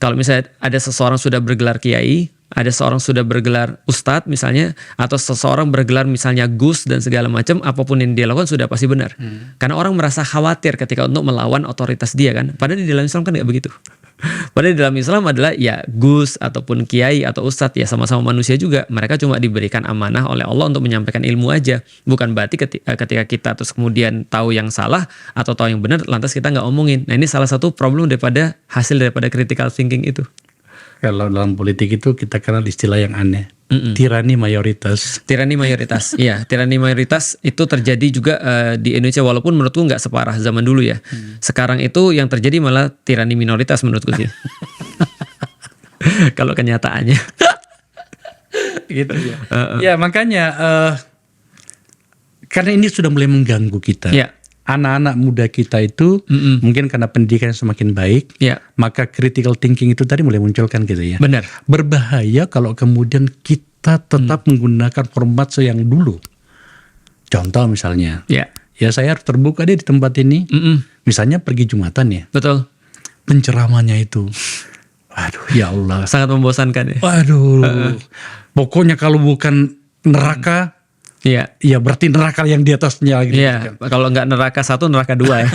S1: Kalau misalnya ada seseorang sudah bergelar kiai, ada seorang sudah bergelar ustadz misalnya, atau seseorang bergelar misalnya gus dan segala macam, apapun yang dia lakukan sudah pasti benar. Karena orang merasa khawatir ketika untuk melawan otoritas dia kan. Padahal di dalam Islam kan nggak begitu. Padahal di dalam Islam adalah ya gus ataupun kiai atau ustadz ya sama-sama manusia juga. Mereka cuma diberikan amanah oleh Allah untuk menyampaikan ilmu aja. Bukan berarti ketika kita terus kemudian tahu yang salah atau tahu yang benar lantas kita nggak omongin. Nah ini salah satu problem daripada hasil daripada critical thinking itu.
S2: Kalau dalam politik itu kita kenal istilah yang aneh, tirani mayoritas.
S1: Tirani mayoritas, iya, tirani mayoritas itu terjadi juga di Indonesia walaupun menurutku nggak separah zaman dulu ya. Sekarang itu yang terjadi malah tirani minoritas menurutku sih. Kalau kenyataannya,
S2: gitu ya. Ya makanya karena ini sudah mulai mengganggu kita.
S1: Ya.
S2: Anak-anak muda kita itu mungkin karena pendidikan semakin baik, maka critical thinking itu tadi mulai munculkan gitu ya.
S1: Benar.
S2: Berbahaya kalau kemudian kita tetap menggunakan format yang dulu. Contoh misalnya, ya saya harus terbuka deh di tempat ini. Misalnya pergi Jumatan ya.
S1: Betul.
S2: Penceramahnya itu, waduh ya Allah.
S1: Sangat membosankan ya.
S2: Waduh. Pokoknya kalau bukan neraka.
S1: Iya.
S2: Iya berarti neraka yang di atasnya. Gitu,
S1: iya. Kan? Kalau nggak neraka 1, neraka 2 ya.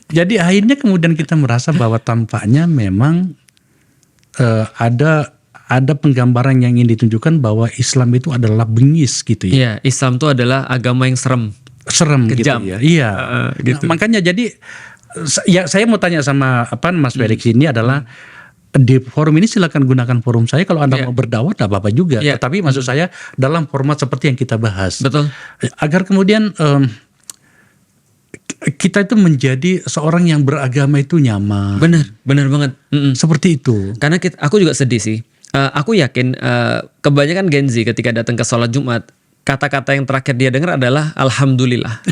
S2: Jadi akhirnya kemudian kita merasa bahwa tampaknya memang ada penggambaran yang ingin ditunjukkan bahwa Islam itu adalah bengis gitu ya.
S1: Iya. Islam itu adalah agama yang serem
S2: kejam. Gitu ya. Iya.
S1: Gitu.
S2: Nah, makanya jadi ya saya mau tanya sama Mas Felix ini adalah di forum ini silakan gunakan forum saya kalau Anda mau berdakwah, tidak apa-apa juga.
S1: Iya.
S2: Tapi maksud saya dalam format seperti yang kita bahas.
S1: Betul.
S2: Agar kemudian kita itu menjadi seorang yang beragama itu nyaman.
S1: Benar banget.
S2: Seperti itu.
S1: Karena aku juga sedih sih. Aku yakin kebanyakan Gen Z ketika datang ke sholat Jumat, kata-kata yang terakhir dia dengar adalah Alhamdulillah.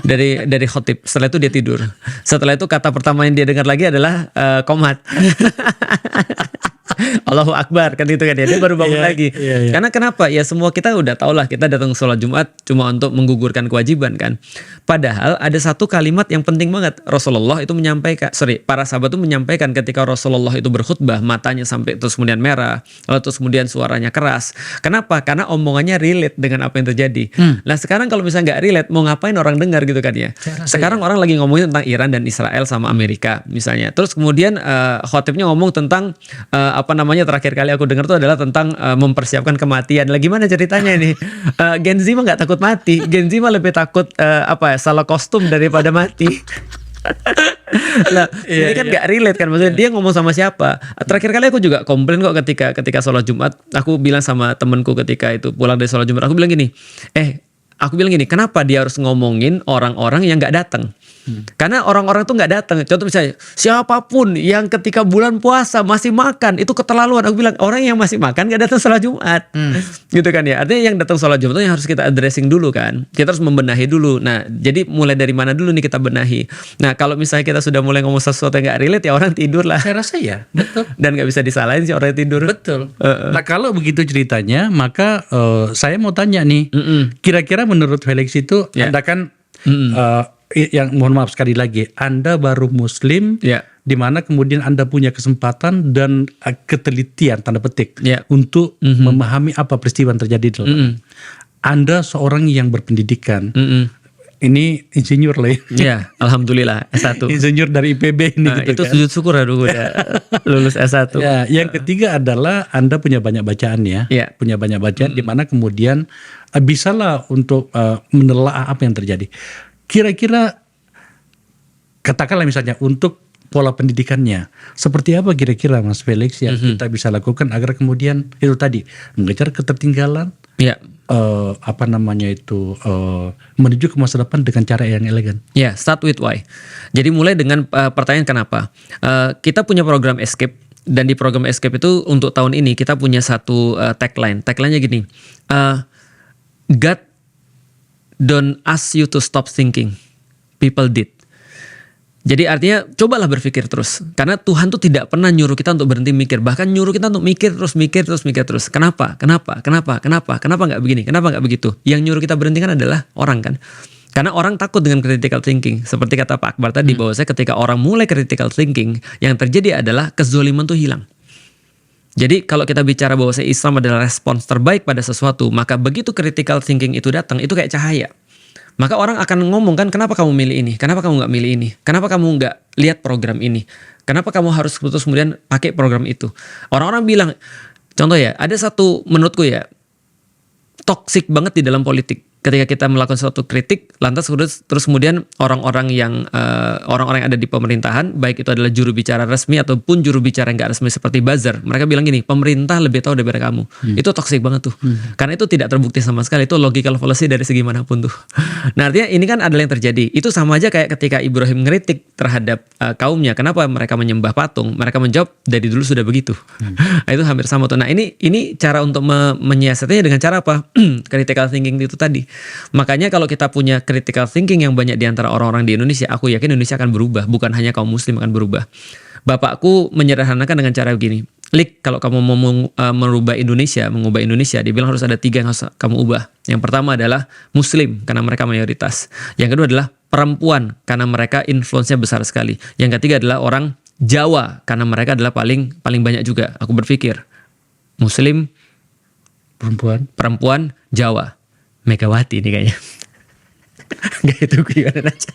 S1: dari khotib. Setelah itu dia tidur. Setelah itu kata pertama yang dia dengar lagi adalah qomat. Allahu Akbar kan itu kan ya, dia baru bangun lagi. Karena kenapa? Ya semua kita udah tau lah, kita datang sholat Jumat cuma untuk menggugurkan kewajiban kan. Padahal ada satu kalimat yang penting banget. Rasulullah itu menyampaikan, para sahabat itu menyampaikan ketika Rasulullah itu berkhutbah, matanya sampai terus kemudian merah, lalu terus kemudian suaranya keras. Kenapa? Karena omongannya relate dengan apa yang terjadi. Nah sekarang kalau misalnya nggak relate, mau ngapain orang dengar gitu kan ya. Sekarang orang lagi ngomongin tentang Iran dan Israel sama Amerika misalnya. Terus kemudian khotibnya ngomong tentang terakhir kali aku dengar tuh adalah tentang mempersiapkan kematian. Lah gimana ceritanya ini? Gen Z mah nggak takut mati. Gen Z mah lebih takut salah kostum daripada mati. Nah, ini kan nggak relate kan, maksudnya dia ngomong sama siapa. Terakhir kali aku juga komplain kok ketika sholat Jumat. Aku bilang sama temenku ketika itu pulang dari sholat Jumat, aku bilang gini, kenapa dia harus ngomongin orang-orang yang nggak datang? Karena orang-orang tuh nggak datang. Contoh misalnya siapapun yang ketika bulan puasa masih makan, itu keterlaluan. Aku bilang orang yang masih makan nggak datang sholat Jumat, gitu kan ya. Artinya yang datang sholat Jumat itu yang harus kita addressing dulu kan. Kita harus membenahi dulu. Nah, jadi mulai dari mana dulu nih kita benahi. Nah, kalau misalnya kita sudah mulai ngomong sesuatu yang nggak relate, ya orang tidur lah.
S2: Saya rasa ya, betul.
S1: Dan nggak bisa disalahin sih orang yang tidur.
S2: Betul. Nah, kalau begitu ceritanya, maka saya mau tanya nih, kira-kira menurut Felix itu, Anda kan yang mohon maaf sekali lagi, Anda baru Muslim, di mana kemudian Anda punya kesempatan dan ketelitian tanda petik untuk memahami apa peristiwa yang terjadi di dalam. Anda seorang yang berpendidikan, ini insinyur lah ya.
S1: Iya, alhamdulillah S1.
S2: Insinyur dari IPB ini.
S1: Itu sujud syukur aduh udah lulus S1.
S2: Ya, yang ketiga adalah Anda punya banyak bacaan ya, punya banyak bacaan di mana kemudian bisalah untuk menelaah apa yang terjadi. Kira-kira katakanlah misalnya untuk pola pendidikannya seperti apa kira-kira Mas Felix yang kita bisa lakukan agar kemudian itu tadi mengejar ketertinggalan, menuju ke masa depan dengan cara yang elegan.
S1: Start with why. Jadi mulai dengan pertanyaan kenapa. Kita punya program Escape, dan di program Escape itu untuk tahun ini kita punya satu tagline. Tagline-nya gini, God don't ask you to stop thinking, people did. Jadi artinya cobalah berpikir terus. Karena Tuhan tuh tidak pernah nyuruh kita untuk berhenti mikir. Bahkan nyuruh kita untuk mikir terus. Kenapa? Kenapa nggak begini? Kenapa nggak begitu? Yang nyuruh kita berhenti kan adalah orang kan. Karena orang takut dengan critical thinking. Seperti kata Pak Akbar tadi, bahwa ketika orang mulai critical thinking, yang terjadi adalah kezoliman tuh hilang. Jadi kalau kita bicara bahwa Islam adalah respons terbaik pada sesuatu, maka begitu critical thinking itu datang, itu kayak cahaya. Maka orang akan ngomong kan, kenapa kamu milih ini? Kenapa kamu nggak milih ini? Kenapa kamu nggak lihat program ini? Kenapa kamu harus terus kemudian pakai program itu? Orang-orang bilang, contoh ya, ada satu menurutku ya, toksik banget di dalam politik. Ketika kita melakukan suatu kritik, lantas terus kemudian orang-orang yang ada di pemerintahan, baik itu adalah juru bicara resmi ataupun juru bicara yang nggak resmi seperti buzzer, mereka bilang gini, pemerintah lebih tahu daripada kamu. Itu toksik banget tuh. Karena itu tidak terbukti sama sekali. Itu logical fallacy dari segi manapun tuh. Nah artinya ini kan adalah yang terjadi. Itu sama aja kayak ketika Ibrahim ngeritik terhadap kaumnya, kenapa mereka menyembah patung? Mereka menjawab dari dulu sudah begitu. Itu hampir sama tuh. Nah ini cara untuk menyiasatinya dengan cara apa? Critical thinking itu tadi. Makanya kalau kita punya critical thinking yang banyak di antara orang-orang di Indonesia, aku yakin Indonesia akan berubah. Bukan hanya kaum muslim akan berubah. Bapakku menyederhanakan dengan cara begini, Lik, kalau kamu mau mengubah Indonesia, dia bilang harus ada 3 yang harus kamu ubah. Yang pertama adalah muslim, karena mereka mayoritas. Yang kedua adalah perempuan, karena mereka influence-nya besar sekali. Yang ketiga adalah orang Jawa, karena mereka adalah paling banyak juga. Aku berpikir muslim, perempuan, Jawa. Megawati ini kayaknya. Gak itu gimana aja.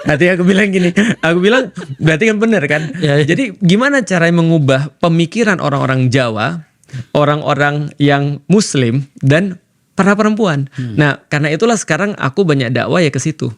S1: Nanti aku bilang gini, berarti kan benar kan? Jadi gimana cara mengubah pemikiran orang-orang Jawa, orang-orang yang muslim dan para perempuan. Nah karena itulah sekarang aku banyak dakwah ya ke situ.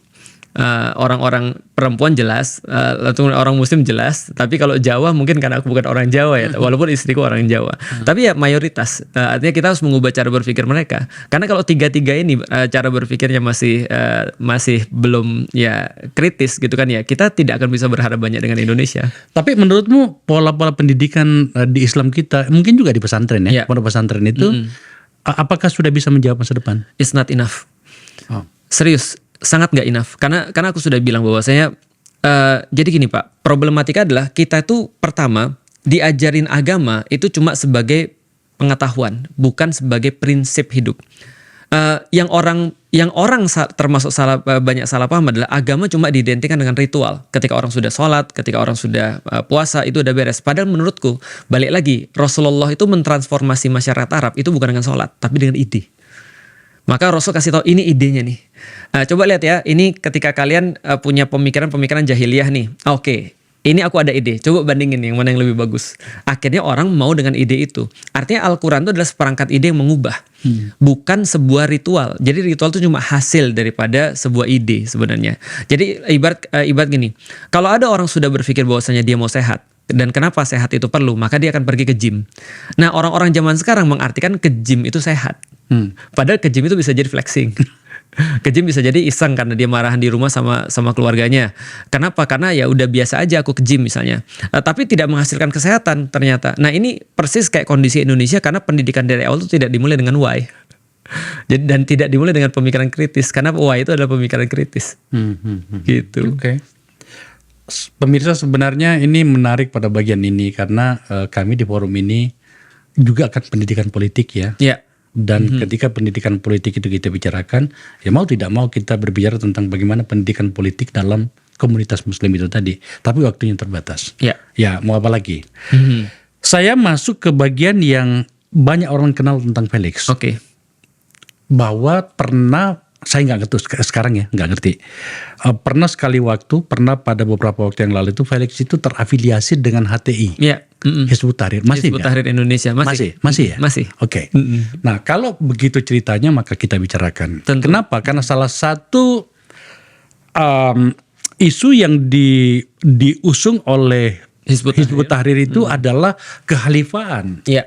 S1: orang-orang perempuan jelas, atau orang Muslim jelas. Tapi kalau Jawa mungkin karena aku bukan orang Jawa ya, walaupun istriku orang Jawa. Tapi ya mayoritas. Artinya kita harus mengubah cara berpikir mereka. Karena kalau tiga-tiga ini cara berpikirnya masih belum ya kritis gitu kan ya, kita tidak akan bisa berharap banyak dengan Indonesia.
S2: Tapi menurutmu pola-pola pendidikan di Islam kita, mungkin juga di pesantren ya, pondok pesantren itu, apakah sudah bisa menjawab masa depan?
S1: It's not enough.
S2: Oh.
S1: Serius, sangat nggak enough. Karena aku sudah bilang bahwasanya, jadi gini Pak, problematika adalah kita itu pertama diajarin agama itu cuma sebagai pengetahuan, bukan sebagai prinsip hidup. Yang orang termasuk banyak salah paham adalah agama cuma diidentikan dengan ritual. Ketika orang sudah sholat, ketika orang sudah puasa, itu udah beres. Padahal menurutku, balik lagi, Rasulullah itu mentransformasi masyarakat Arab itu bukan dengan sholat, tapi dengan ide. Maka Rasul kasih tahu ini idenya nih. Coba lihat ya, ini ketika kalian punya pemikiran jahiliyah nih. Oke. Ini aku ada ide, coba bandingin yang mana yang lebih bagus. Akhirnya orang mau dengan ide itu. Artinya Al-Quran itu adalah seperangkat ide yang mengubah. Bukan sebuah ritual. Jadi ritual itu cuma hasil daripada sebuah ide sebenarnya. Jadi ibarat gini. Kalau ada orang sudah berpikir bahwasanya dia mau sehat. Dan kenapa sehat itu perlu, maka dia akan pergi ke gym. Nah orang-orang zaman sekarang mengartikan ke gym itu sehat. Padahal ke gym itu bisa jadi flexing. Ke gym bisa jadi iseng karena dia marahan di rumah sama keluarganya. Kenapa? Karena ya udah biasa aja aku ke gym misalnya. Tapi tidak menghasilkan kesehatan ternyata. Nah ini persis kayak kondisi Indonesia karena pendidikan dari awal itu tidak dimulai dengan why. Jadi dan tidak dimulai dengan pemikiran kritis karena why itu adalah pemikiran kritis. Gitu.
S2: Oke. Pemirsa, sebenarnya ini menarik pada bagian ini karena kami di forum ini juga akan pendidikan politik ya.
S1: Iya.
S2: Dan ketika pendidikan politik itu kita bicarakan, ya mau tidak mau kita berbicara tentang bagaimana pendidikan politik dalam komunitas Muslim itu tadi. Tapi waktunya terbatas.
S1: Ya.
S2: Ya, mau apa lagi? Saya masuk ke bagian yang banyak orang kenal tentang Felix.
S1: Oke.
S2: Bahwa pernah, saya nggak ngerti sekarang ya, nggak ngerti. Pernah pada beberapa waktu yang lalu itu Felix itu terafiliasi dengan HTI.
S1: Iya.
S2: Hizbut Tahrir. Masih
S1: Hizbut Tahrir Indonesia.
S2: Masih ya?
S1: Masih.
S2: Oke. Nah kalau begitu ceritanya maka kita bicarakan.
S1: Tentu.
S2: Kenapa? Karena salah satu isu yang diusung oleh Hizbut Tahrir itu adalah kehalifaan.
S1: Iya.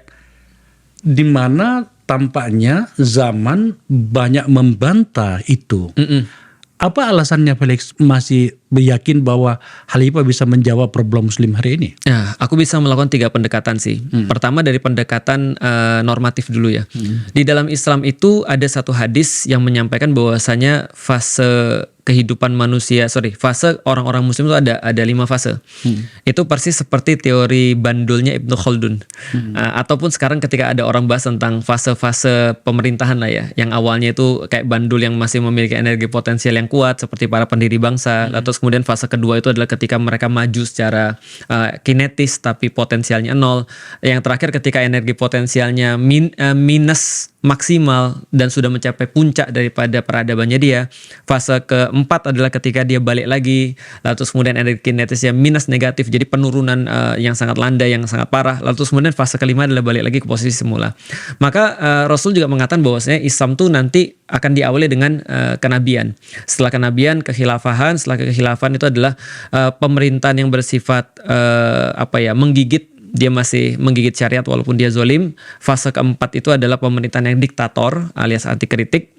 S2: Di mana tampaknya zaman banyak membantah itu. Apa alasannya Felix masih yakin bahwa Khalifah bisa menjawab problem Muslim hari ini?
S1: Nah, aku bisa melakukan 3 pendekatan sih. Pertama dari pendekatan normatif dulu ya. Di dalam Islam itu ada satu hadis yang menyampaikan bahwasanya fase kehidupan fase orang-orang Muslim itu ada 5 fase. Itu persis seperti teori bandulnya Ibnu Khaldun. Ataupun sekarang ketika ada orang bahas tentang fase-fase pemerintahan lah ya, yang awalnya itu kayak bandul yang masih memiliki energi potensial yang kuat seperti para pendiri bangsa. Lalu kemudian fase kedua itu adalah ketika mereka maju secara kinetis tapi potensialnya 0. Yang terakhir ketika energi potensialnya minus maksimal dan sudah mencapai puncak daripada peradabannya dia. Fase keempat adalah ketika dia balik lagi, lalu kemudian energi kinetisnya minus negatif, jadi penurunan yang sangat landai, yang sangat parah. Lalu kemudian fase kelima adalah balik lagi ke posisi semula. Maka Rasul juga mengatakan bahwasanya Islam tuh nanti akan diawali dengan kenabian. Setelah kenabian kekhilafahan, setelah kekhilafahan itu adalah pemerintahan yang bersifat menggigit. Dia masih menggigit syariat walaupun dia zolim. Fase keempat itu adalah pemerintahan yang diktator alias anti kritik.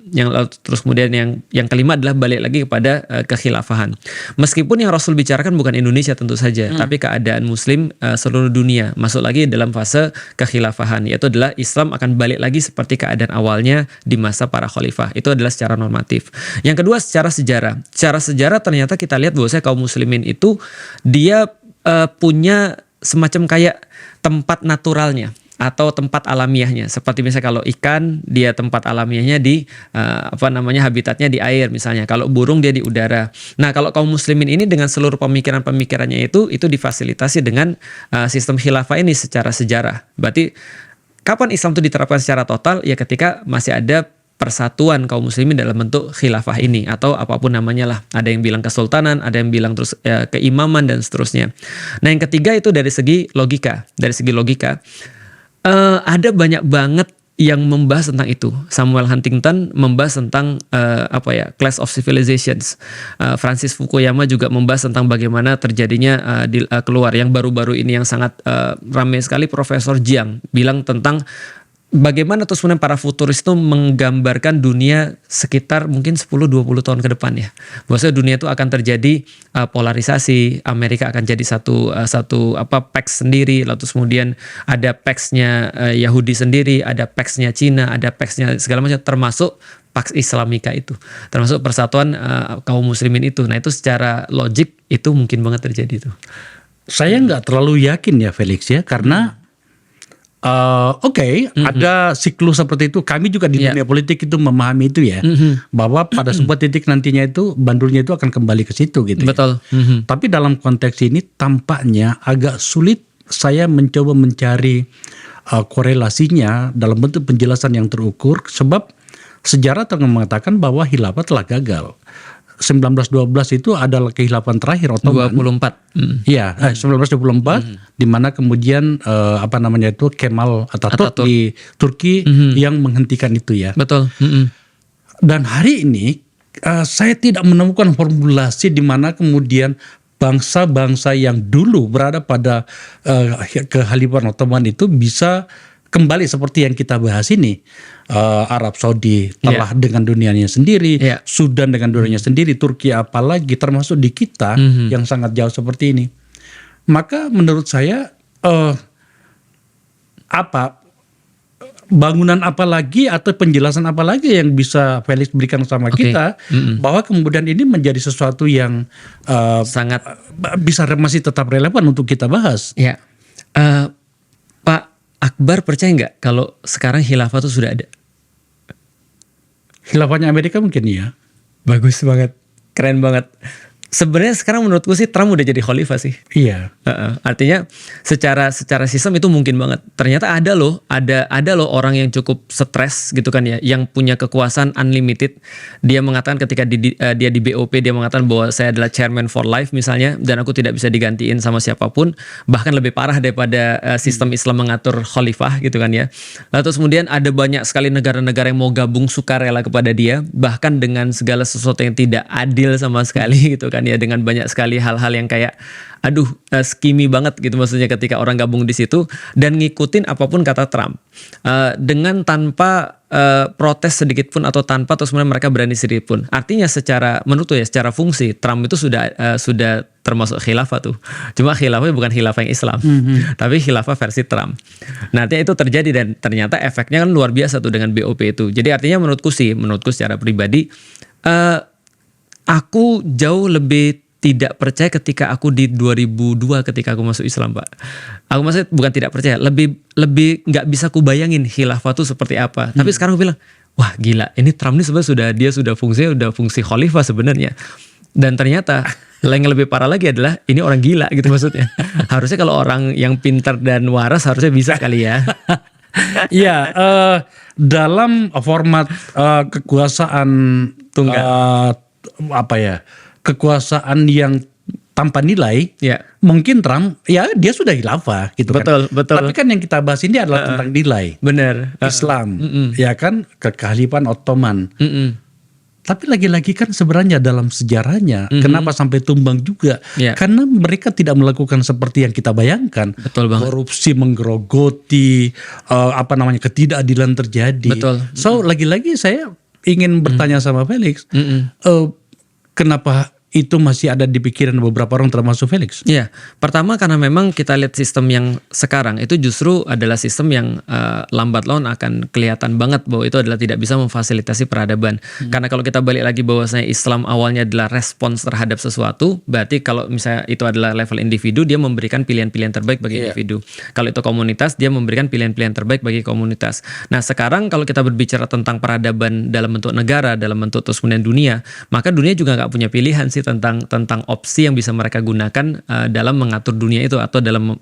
S1: Terus kemudian yang kelima adalah balik lagi kepada kekhilafahan. Meskipun yang Rasul bicarakan bukan Indonesia tentu saja, tapi keadaan Muslim seluruh dunia masuk lagi dalam fase kekhilafahan, yaitu adalah Islam akan balik lagi seperti keadaan awalnya di masa para khalifah. Itu adalah secara normatif. Yang kedua secara sejarah. Secara sejarah ternyata kita lihat bahwasanya kaum muslimin itu dia punya semacam kayak tempat naturalnya atau tempat alamiahnya. Seperti misalnya kalau ikan, dia tempat alamiahnya di habitatnya di air misalnya. Kalau burung dia di udara. Nah, kalau kaum muslimin ini dengan seluruh pemikiran-pemikirannya itu difasilitasi dengan sistem khilafah ini secara sejarah. Berarti kapan Islam itu diterapkan secara total? Ya ketika masih ada persatuan kaum muslimin dalam bentuk khilafah ini atau apapun namanya lah. Ada yang bilang kesultanan, ada yang bilang terus keimaman dan seterusnya. Nah, yang ketiga itu dari segi logika. Dari segi logika ada banyak banget yang membahas tentang itu. Samuel Huntington membahas tentang Clash of Civilizations. Francis Fukuyama juga membahas tentang bagaimana terjadinya keluar yang baru-baru ini yang sangat ramai sekali. Profesor Jiang bilang tentang bagaimana terus kemudian para futuris itu menggambarkan dunia sekitar mungkin 10-20 tahun ke depan ya. Bahwasanya dunia itu akan terjadi polarisasi, Amerika akan jadi satu PAX sendiri, lalu kemudian ada PAX-nya Yahudi sendiri, ada PAX-nya Cina, ada PAX-nya segala macam, termasuk Pax Islamika itu, termasuk persatuan kaum muslimin itu. Nah, itu secara logik itu mungkin banget terjadi itu.
S2: Saya nggak terlalu yakin ya Felix ya, karena ada siklus seperti itu. Kami juga di dunia politik itu memahami itu ya, bahwa pada sebuah titik nantinya itu bandulnya itu akan kembali ke situ gitu.
S1: Betul.
S2: Ya. Tapi dalam konteks ini tampaknya agak sulit saya mencoba mencari korelasinya dalam bentuk penjelasan yang terukur, sebab sejarah telah mengatakan bahwa khilafah telah gagal. 1912 itu adalah kekhilafan terakhir Ottoman.
S1: 24.
S2: Iya, 1924 di mana kemudian Kemal Atatürk di Turki yang menghentikan itu ya.
S1: Betul.
S2: Dan hari ini saya tidak menemukan formulasi di mana kemudian bangsa-bangsa yang dulu berada pada kekhalifahan Ottoman itu bisa kembali seperti yang kita bahas ini. Arab Saudi telah dengan dunianya sendiri, Sudan dengan dunianya sendiri, Turki apalagi, termasuk di kita yang sangat jauh seperti ini. Maka menurut saya bangunan apa lagi atau penjelasan apa lagi yang bisa Felix berikan sama kita bahwa kemudian ini menjadi sesuatu yang
S1: sangat
S2: bisa masih tetap relevan untuk kita bahas.
S1: Ya, Pak Akbar percaya nggak kalau sekarang khilafah itu sudah ada?
S2: Khilafahnya Amerika mungkin ya.
S1: Bagus banget, keren banget. Sebenarnya sekarang menurutku sih Trump udah jadi khalifah sih.
S2: Iya.
S1: Artinya secara sistem itu mungkin banget. Ternyata ada loh orang yang cukup stres gitu kan ya, yang punya kekuasaan unlimited. Dia mengatakan ketika dia di BOP, dia mengatakan bahwa saya adalah chairman for life misalnya, dan aku tidak bisa digantiin sama siapapun. Bahkan lebih parah daripada sistem Islam mengatur khalifah gitu kan ya. Lalu terus kemudian ada banyak sekali negara-negara yang mau gabung sukarela kepada dia, bahkan dengan segala sesuatu yang tidak adil sama sekali gitu kan ya, dengan banyak sekali hal-hal yang kayak skimi banget gitu maksudnya ketika orang gabung di situ dan ngikutin apapun kata Trump dengan tanpa protes sedikit pun atau tanpa terus kemudian mereka berani sedikit pun. Artinya secara fungsi Trump itu sudah termasuk khilafah tuh. Cuma khilafahnya bukan khilafah yang Islam, tapi khilafah versi Trump. Nah, artinya itu terjadi dan ternyata efeknya kan luar biasa tuh dengan BOP itu. Jadi artinya menurutku secara pribadi aku jauh lebih tidak percaya ketika aku di 2002 ketika aku masuk Islam, Pak. Aku maksudnya bukan tidak percaya, lebih nggak bisa kubayangin khilafah itu seperti apa. Tapi sekarang aku bilang, wah gila, ini Trump ini sebenarnya sudah fungsi khalifah sebenarnya. Dan ternyata yang lebih parah lagi adalah ini orang gila gitu maksudnya. Harusnya kalau orang yang pintar dan waras harusnya bisa kali ya.
S2: Iya, dalam format kekuasaan tunggal. Kekuasaan yang tanpa nilai, mungkin Trump dia sudah khilafah gitu
S1: betul.
S2: Tapi kan yang kita bahas ini adalah tentang nilai.
S1: Benar.
S2: Islam, ya kan, kekhalifahan Ottoman. Tapi lagi-lagi kan sebenarnya dalam sejarahnya kenapa sampai tumbang juga? Karena mereka tidak melakukan seperti yang kita bayangkan.
S1: Betul banget.
S2: Korupsi menggerogoti, ketidakadilan terjadi.
S1: Betul.
S2: So lagi-lagi saya ingin bertanya sama Felix, kenapa itu masih ada di pikiran beberapa orang termasuk Felix?
S1: Iya, pertama karena memang kita lihat sistem yang sekarang itu justru adalah sistem yang lambat laun akan kelihatan banget bahwa itu adalah tidak bisa memfasilitasi peradaban. Karena kalau kita balik lagi bahwasanya Islam awalnya adalah respons terhadap sesuatu, berarti kalau misalnya itu adalah level individu, dia memberikan pilihan-pilihan terbaik bagi individu. Kalau itu komunitas, dia memberikan pilihan-pilihan terbaik bagi komunitas. Nah, sekarang kalau kita berbicara tentang peradaban dalam bentuk negara, dalam bentuk terus kemudian dunia, maka dunia juga nggak punya pilihan sih tentang opsi yang bisa mereka gunakan dalam mengatur dunia itu atau dalam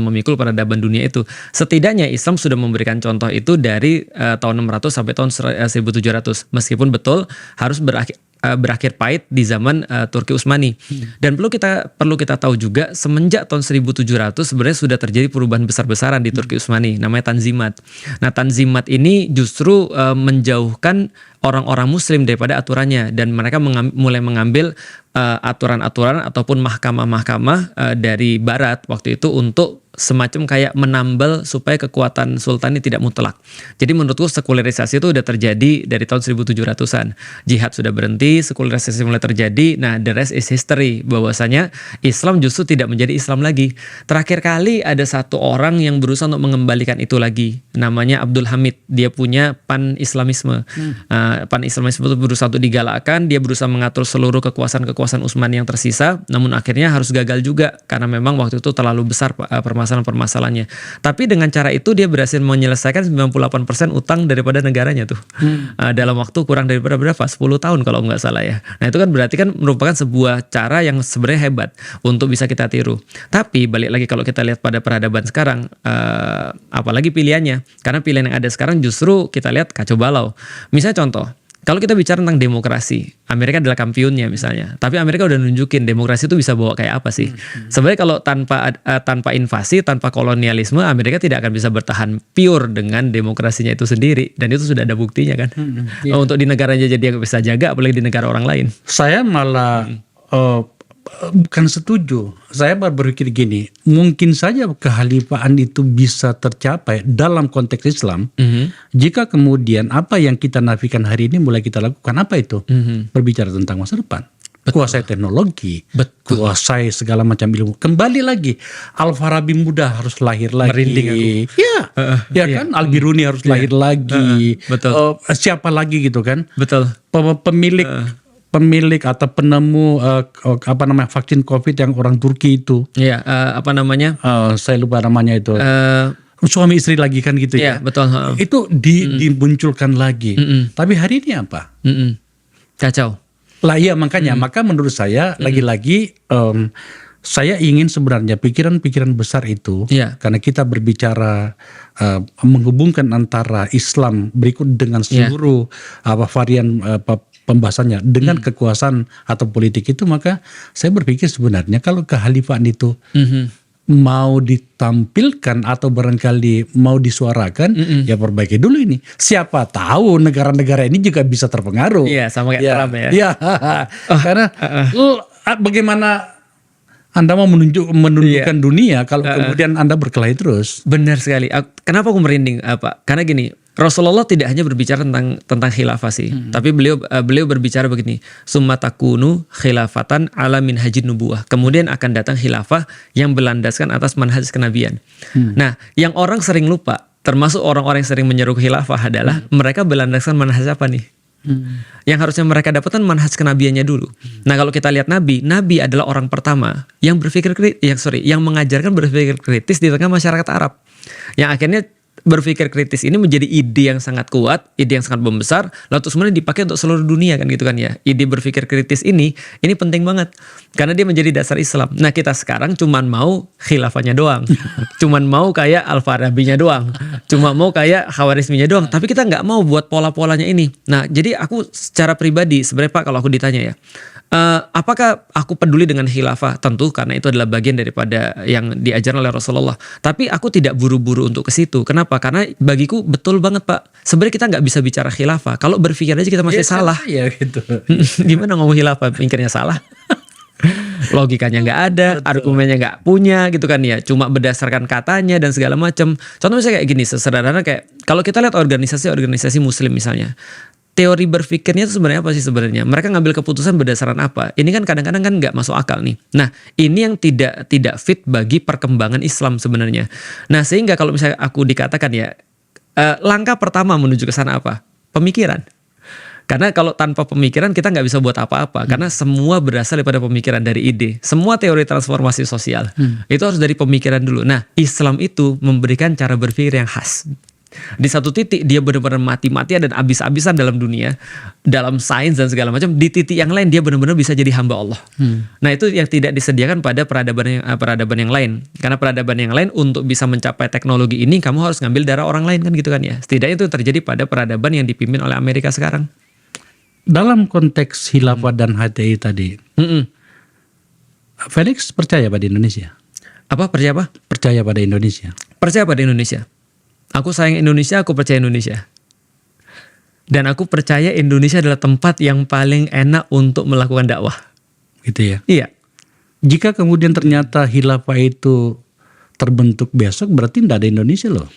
S1: memikul peradaban dunia itu. Setidaknya Islam sudah memberikan contoh itu dari tahun 600 sampai tahun 1700. Meskipun betul harus berakhir pahit di zaman Turki Utsmani. Dan perlu kita tahu juga semenjak tahun 1700 sebenarnya sudah terjadi perubahan besar-besaran di Turki Utsmani, namanya Tanzimat. Nah, Tanzimat ini justru menjauhkan orang-orang Muslim daripada aturannya, dan mereka mulai mengambil aturan-aturan ataupun mahkamah-mahkamah dari Barat waktu itu untuk semacam kayak menambal supaya kekuatan sultan ini tidak mutlak. Jadi menurutku sekularisasi itu udah terjadi dari tahun 1700-an. Jihad sudah berhenti, sekularisasi mulai terjadi. Nah, the rest is history. Bahwasanya Islam justru tidak menjadi Islam lagi. Terakhir kali ada satu orang yang berusaha untuk mengembalikan itu lagi. Namanya Abdul Hamid. Dia punya pan-Islamisme. Pan-Islamisme itu berusaha untuk digalakkan. Dia berusaha mengatur seluruh kekuasaan-kekuasaan Utsmani yang tersisa. Namun akhirnya harus gagal juga. Karena memang waktu itu terlalu besar permasalahan-permasalahannya. Tapi dengan cara itu dia berhasil menyelesaikan 98% utang daripada negaranya tuh. Dalam waktu kurang daripada berapa? 10 tahun kalau nggak salah ya. Nah, itu kan berarti kan merupakan sebuah cara yang sebenarnya hebat untuk bisa kita tiru. Tapi balik lagi kalau kita lihat pada peradaban sekarang, apalagi pilihannya. Karena pilihan yang ada sekarang justru kita lihat kacau balau. Misalnya contoh, kalau kita bicara tentang demokrasi, Amerika adalah kampionnya misalnya. Tapi Amerika udah nunjukin demokrasi itu bisa bawa kayak apa sih. Sebenarnya kalau tanpa invasi, tanpa kolonialisme, Amerika tidak akan bisa bertahan pure dengan demokrasinya itu sendiri. Dan itu sudah ada buktinya kan. Untuk di negaranya jadi yang bisa jaga, apalagi di negara orang lain.
S2: Saya malah bukan setuju. Saya berpikir gini, mungkin saja kekhalifahan itu bisa tercapai dalam konteks Islam jika kemudian apa yang kita nafikan hari ini mulai kita lakukan. Apa itu? Berbicara tentang masa depan. Kuasai teknologi, kuasai segala macam ilmu. Kembali lagi, Al-Farabi muda harus lahir lagi.
S1: Merinding aku.
S2: Ya kan, Al-Biruni harus lahir lagi.
S1: Betul.
S2: Siapa lagi gitu kan?
S1: Betul.
S2: Pemilik atau penemu vaksin COVID yang orang Turki itu.
S1: Iya, apa namanya?
S2: Saya lupa namanya itu. Suami istri lagi kan gitu ya.
S1: Iya, betul.
S2: Itu dimunculkan lagi. Tapi hari ini apa?
S1: Kacau.
S2: Lah iya makanya, maka menurut saya lagi-lagi saya ingin sebenarnya pikiran-pikiran besar itu, karena kita berbicara menghubungkan antara Islam berikut dengan seluruh varian pembahasannya dengan kekuasaan atau politik itu, maka saya berpikir sebenarnya kalau kekhalifahan itu mau ditampilkan atau barangkali mau disuarakan, ya perbaiki dulu ini. Siapa tahu negara-negara ini juga bisa terpengaruh.
S1: Iya, sama kayak Trump ya.
S2: Iya, karena bagaimana Anda mau menunjukkan dunia kalau kemudian Anda berkelahi terus.
S1: Benar sekali. Kenapa aku merinding, Pak? Karena gini, Rasulullah tidak hanya berbicara tentang khilafah sih, tapi beliau berbicara begini, summa takunu khilafatan ala minhajin nubuwah. Kemudian akan datang khilafah yang berlandaskan atas manhaj kenabian. Nah, yang orang sering lupa, termasuk orang-orang yang sering menyeru khilafah adalah mereka berlandaskan manhaj apa nih? Yang harusnya mereka dapatkan manhaj kenabiannya dulu. Nah, kalau kita lihat Nabi adalah orang pertama yang yang mengajarkan berpikir kritis di tengah masyarakat Arab. Yang akhirnya berpikir kritis ini menjadi ide yang sangat kuat, ide yang sangat membesar, lalu sebenarnya dipakai untuk seluruh dunia kan gitu kan ya. Ide berpikir kritis ini penting banget karena dia menjadi dasar Islam. Nah, kita sekarang cuman mau khilafahnya doang, cuman mau kayak Al-Farabinya doang, cuma mau kayak Khawarizminya doang, tapi kita nggak mau buat pola-polanya ini. Nah, jadi aku secara pribadi sebenarnya Pak, kalau aku ditanya ya, apakah aku peduli dengan khilafah? Tentu, karena itu adalah bagian daripada yang diajarkan oleh Rasulullah. Tapi aku tidak buru-buru untuk ke situ. Kenapa? Karena bagiku betul banget Pak. Sebenarnya kita nggak bisa bicara khilafah kalau berpikir aja kita masih salah.
S2: Ya gitu.
S1: Gimana ngomong khilafah? Mikirnya salah. Logikanya nggak ada, argumennya nggak punya gitu kan ya. Cuma berdasarkan katanya dan segala macam. Contoh misalnya kayak gini, sesederhana kayak kalau kita lihat organisasi Muslim misalnya. Teori berpikirnya itu sebenarnya apa sih sebenarnya? Mereka ngambil keputusan berdasarkan apa? Ini kan kadang-kadang kan nggak masuk akal nih. Nah, ini yang tidak fit bagi perkembangan Islam sebenarnya. Nah, sehingga kalau misalnya aku dikatakan ya, langkah pertama menuju ke sana apa? Pemikiran. Karena kalau tanpa pemikiran kita nggak bisa buat apa-apa. Karena semua berasal daripada pemikiran, dari ide. Semua teori transformasi sosial itu harus dari pemikiran dulu. Nah, Islam itu memberikan cara berpikir yang khas. Di satu titik dia benar-benar mati-matian dan abis-abisan dalam dunia, dalam sains dan segala macam. Di titik yang lain dia benar-benar bisa jadi hamba Allah. Nah, itu yang tidak disediakan pada peradaban yang lain. Karena peradaban yang lain untuk bisa mencapai teknologi ini kamu harus ngambil darah orang lain kan gitu kan ya. Setidaknya itu terjadi pada peradaban yang dipimpin oleh Amerika sekarang.
S2: dalam konteks khilafah dan HTI tadi, Felix percaya pada Indonesia?
S1: Apa percaya apa?
S2: Percaya pada Indonesia.
S1: Percaya pada Indonesia. Aku sayang Indonesia, aku percaya Indonesia. Dan aku percaya Indonesia adalah tempat yang paling enak untuk melakukan dakwah.
S2: Gitu ya.
S1: Iya.
S2: Jika kemudian ternyata khilafah itu terbentuk besok, berarti tidak ada Indonesia loh.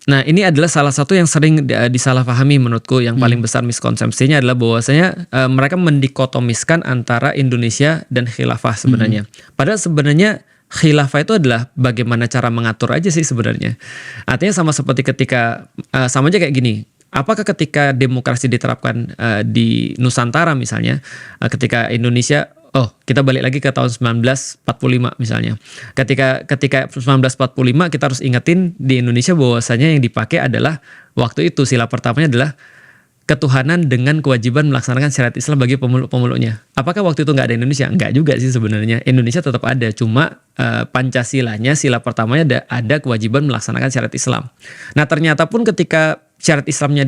S1: Nah ini adalah salah satu yang sering disalahpahami menurutku. Yang paling besar miskonsepsinya adalah bahwasanya mereka mendikotomiskan antara Indonesia dan khilafah sebenarnya. Padahal sebenarnya khilafah itu adalah bagaimana cara mengatur aja sih sebenarnya. Artinya sama seperti ketika, sama aja kayak gini. Apakah ketika demokrasi diterapkan di Nusantara misalnya, ketika Indonesia, kita balik lagi ke tahun 1945 misalnya. Ketika 1945 kita harus ingetin di Indonesia bahwasanya yang dipakai adalah waktu itu sila pertamanya adalah ketuhanan dengan kewajiban melaksanakan syariat Islam bagi pemeluk-pemeluknya. Apakah waktu itu nggak ada Indonesia? Enggak juga sih sebenarnya. Indonesia tetap ada, cuma Pancasilanya sila pertamanya ada kewajiban melaksanakan syariat Islam. Nah ternyata pun ketika syariat Islamnya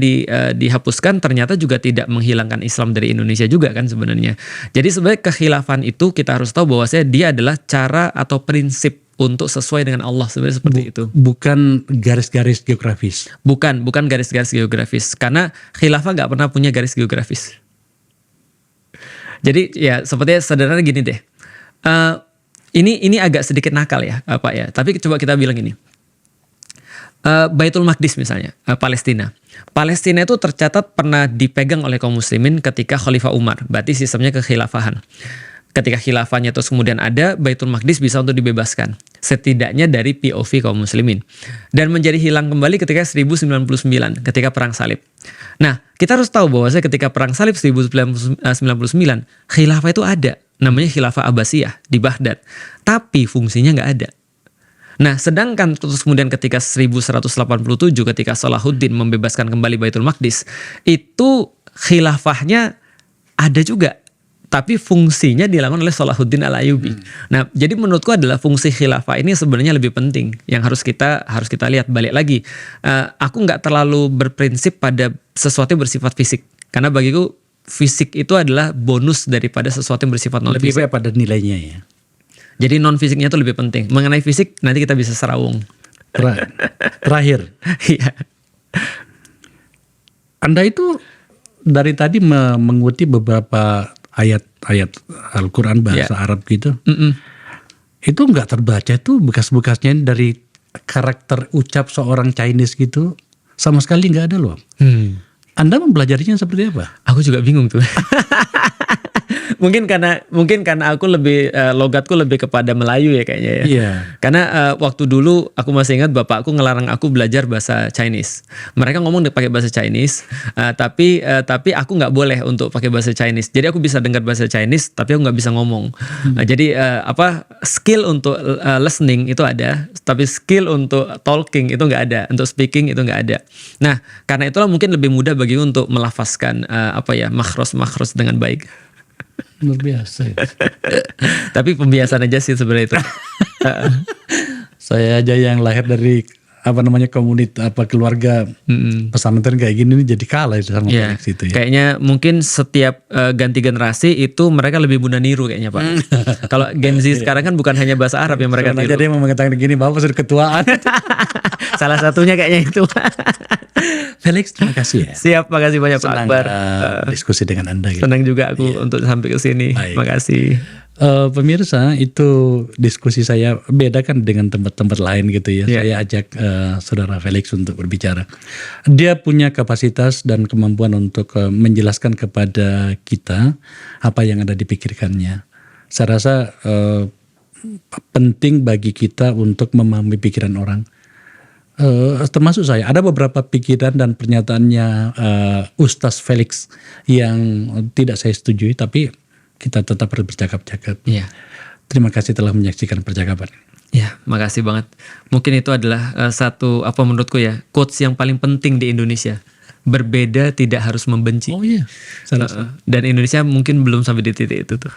S1: dihapuskan, ternyata juga tidak menghilangkan Islam dari Indonesia juga kan sebenarnya. Jadi sebenarnya kekhilafan itu kita harus tahu bahwasanya dia adalah cara atau prinsip untuk sesuai dengan Allah, sebenarnya seperti itu.
S2: Bukan garis-garis geografis.
S1: Bukan garis-garis geografis. Karena khilafah nggak pernah punya garis geografis. Jadi ya sepertinya sederhana gini deh. Ini agak sedikit nakal ya, Pak ya. Tapi coba kita bilang ini. Baitul Maqdis misalnya, Palestina. Palestina itu tercatat pernah dipegang oleh kaum muslimin ketika Khalifah Umar. Berarti sistemnya kekhilafahan. Ketika khilafahnya terus kemudian ada, Baitul Maqdis bisa untuk dibebaskan. Setidaknya dari POV kaum muslimin. Dan menjadi hilang kembali ketika 1099, ketika Perang Salib. Nah, kita harus tahu bahwa ketika Perang Salib 1099, khilafah itu ada. Namanya Khilafah Abbasiyah di Baghdad. Tapi fungsinya nggak ada. Nah, sedangkan terus kemudian ketika 1187 ketika Salahuddin membebaskan kembali Baitul Maqdis, itu khilafahnya ada juga. Tapi fungsinya dilakukan oleh Salahuddin Al-Ayyubi. Nah, jadi menurutku adalah fungsi khilafah ini sebenarnya lebih penting yang harus kita lihat. Balik lagi, aku nggak terlalu berprinsip pada sesuatu yang bersifat fisik, karena bagiku fisik itu adalah bonus daripada sesuatu yang bersifat non fisik.
S2: Lebih baik pada nilainya ya.
S1: Jadi non fisiknya itu lebih penting. Mengenai fisik nanti kita bisa serawung.
S2: Terakhir.
S1: Iya.
S2: Anda itu dari tadi mengutip beberapa ayat-ayat Al-Quran bahasa Arab gitu. Itu nggak terbaca itu bekas-bekasnya dari karakter ucap seorang Chinese gitu. Sama sekali nggak ada loh. Anda mempelajarinya seperti apa?
S1: Aku juga bingung tuh. Mungkin karena aku lebih logatku lebih kepada Melayu ya kayaknya ya.
S2: Iya.
S1: Karena waktu dulu aku masih ingat bapakku ngelarang aku belajar bahasa Chinese. Mereka ngomong pakai bahasa Chinese, tapi aku nggak boleh untuk pakai bahasa Chinese. Jadi aku bisa dengar bahasa Chinese, tapi aku nggak bisa ngomong. Jadi skill untuk listening itu ada, tapi skill untuk talking itu nggak ada, untuk speaking itu nggak ada. Nah, karena itulah mungkin lebih mudah bagiku untuk melafazkan makhros dengan baik.
S2: Luar biasa ya.
S1: Tapi pembiasaan aja sih sebenarnya itu.
S2: Saya aja yang lahir dari komunitas keluarga pesantren kayak gini nih jadi kalah sama Felix itu ya.
S1: Kayaknya mungkin setiap ganti generasi itu mereka lebih mudah niru kayaknya Pak. Kalau Gen Z sekarang kan bukan hanya bahasa Arab yang mereka niru.
S2: Jadi mau mengatakan gini, Bapak sudah ketuaan.
S1: Salah satunya kayaknya itu.
S2: Felix, terima kasih ya.
S1: Siap, makasih banyak Pak Akbar.
S2: Diskusi dengan Anda. Gitu.
S1: Senang juga aku untuk sampai ke sini. Terima kasih.
S2: Pemirsa, itu diskusi saya beda kan dengan tempat-tempat lain gitu ya. Saya ajak saudara Felix untuk berbicara. Dia punya kapasitas dan kemampuan untuk menjelaskan kepada kita apa yang ada di pikirkannya. Saya rasa penting bagi kita untuk memahami pikiran orang. Termasuk saya, ada beberapa pikiran dan pernyataannya Ustaz Felix yang tidak saya setujui, tapi kita tetap harus bercakap-cakap.
S1: Iya.
S2: Terima kasih telah menyaksikan percakapan.
S1: Ya, makasih banget. Mungkin itu adalah satu menurutku ya quotes yang paling penting di Indonesia. Berbeda tidak harus membenci.
S2: Oh iya.
S1: Dan Indonesia mungkin belum sampai di titik itu tuh.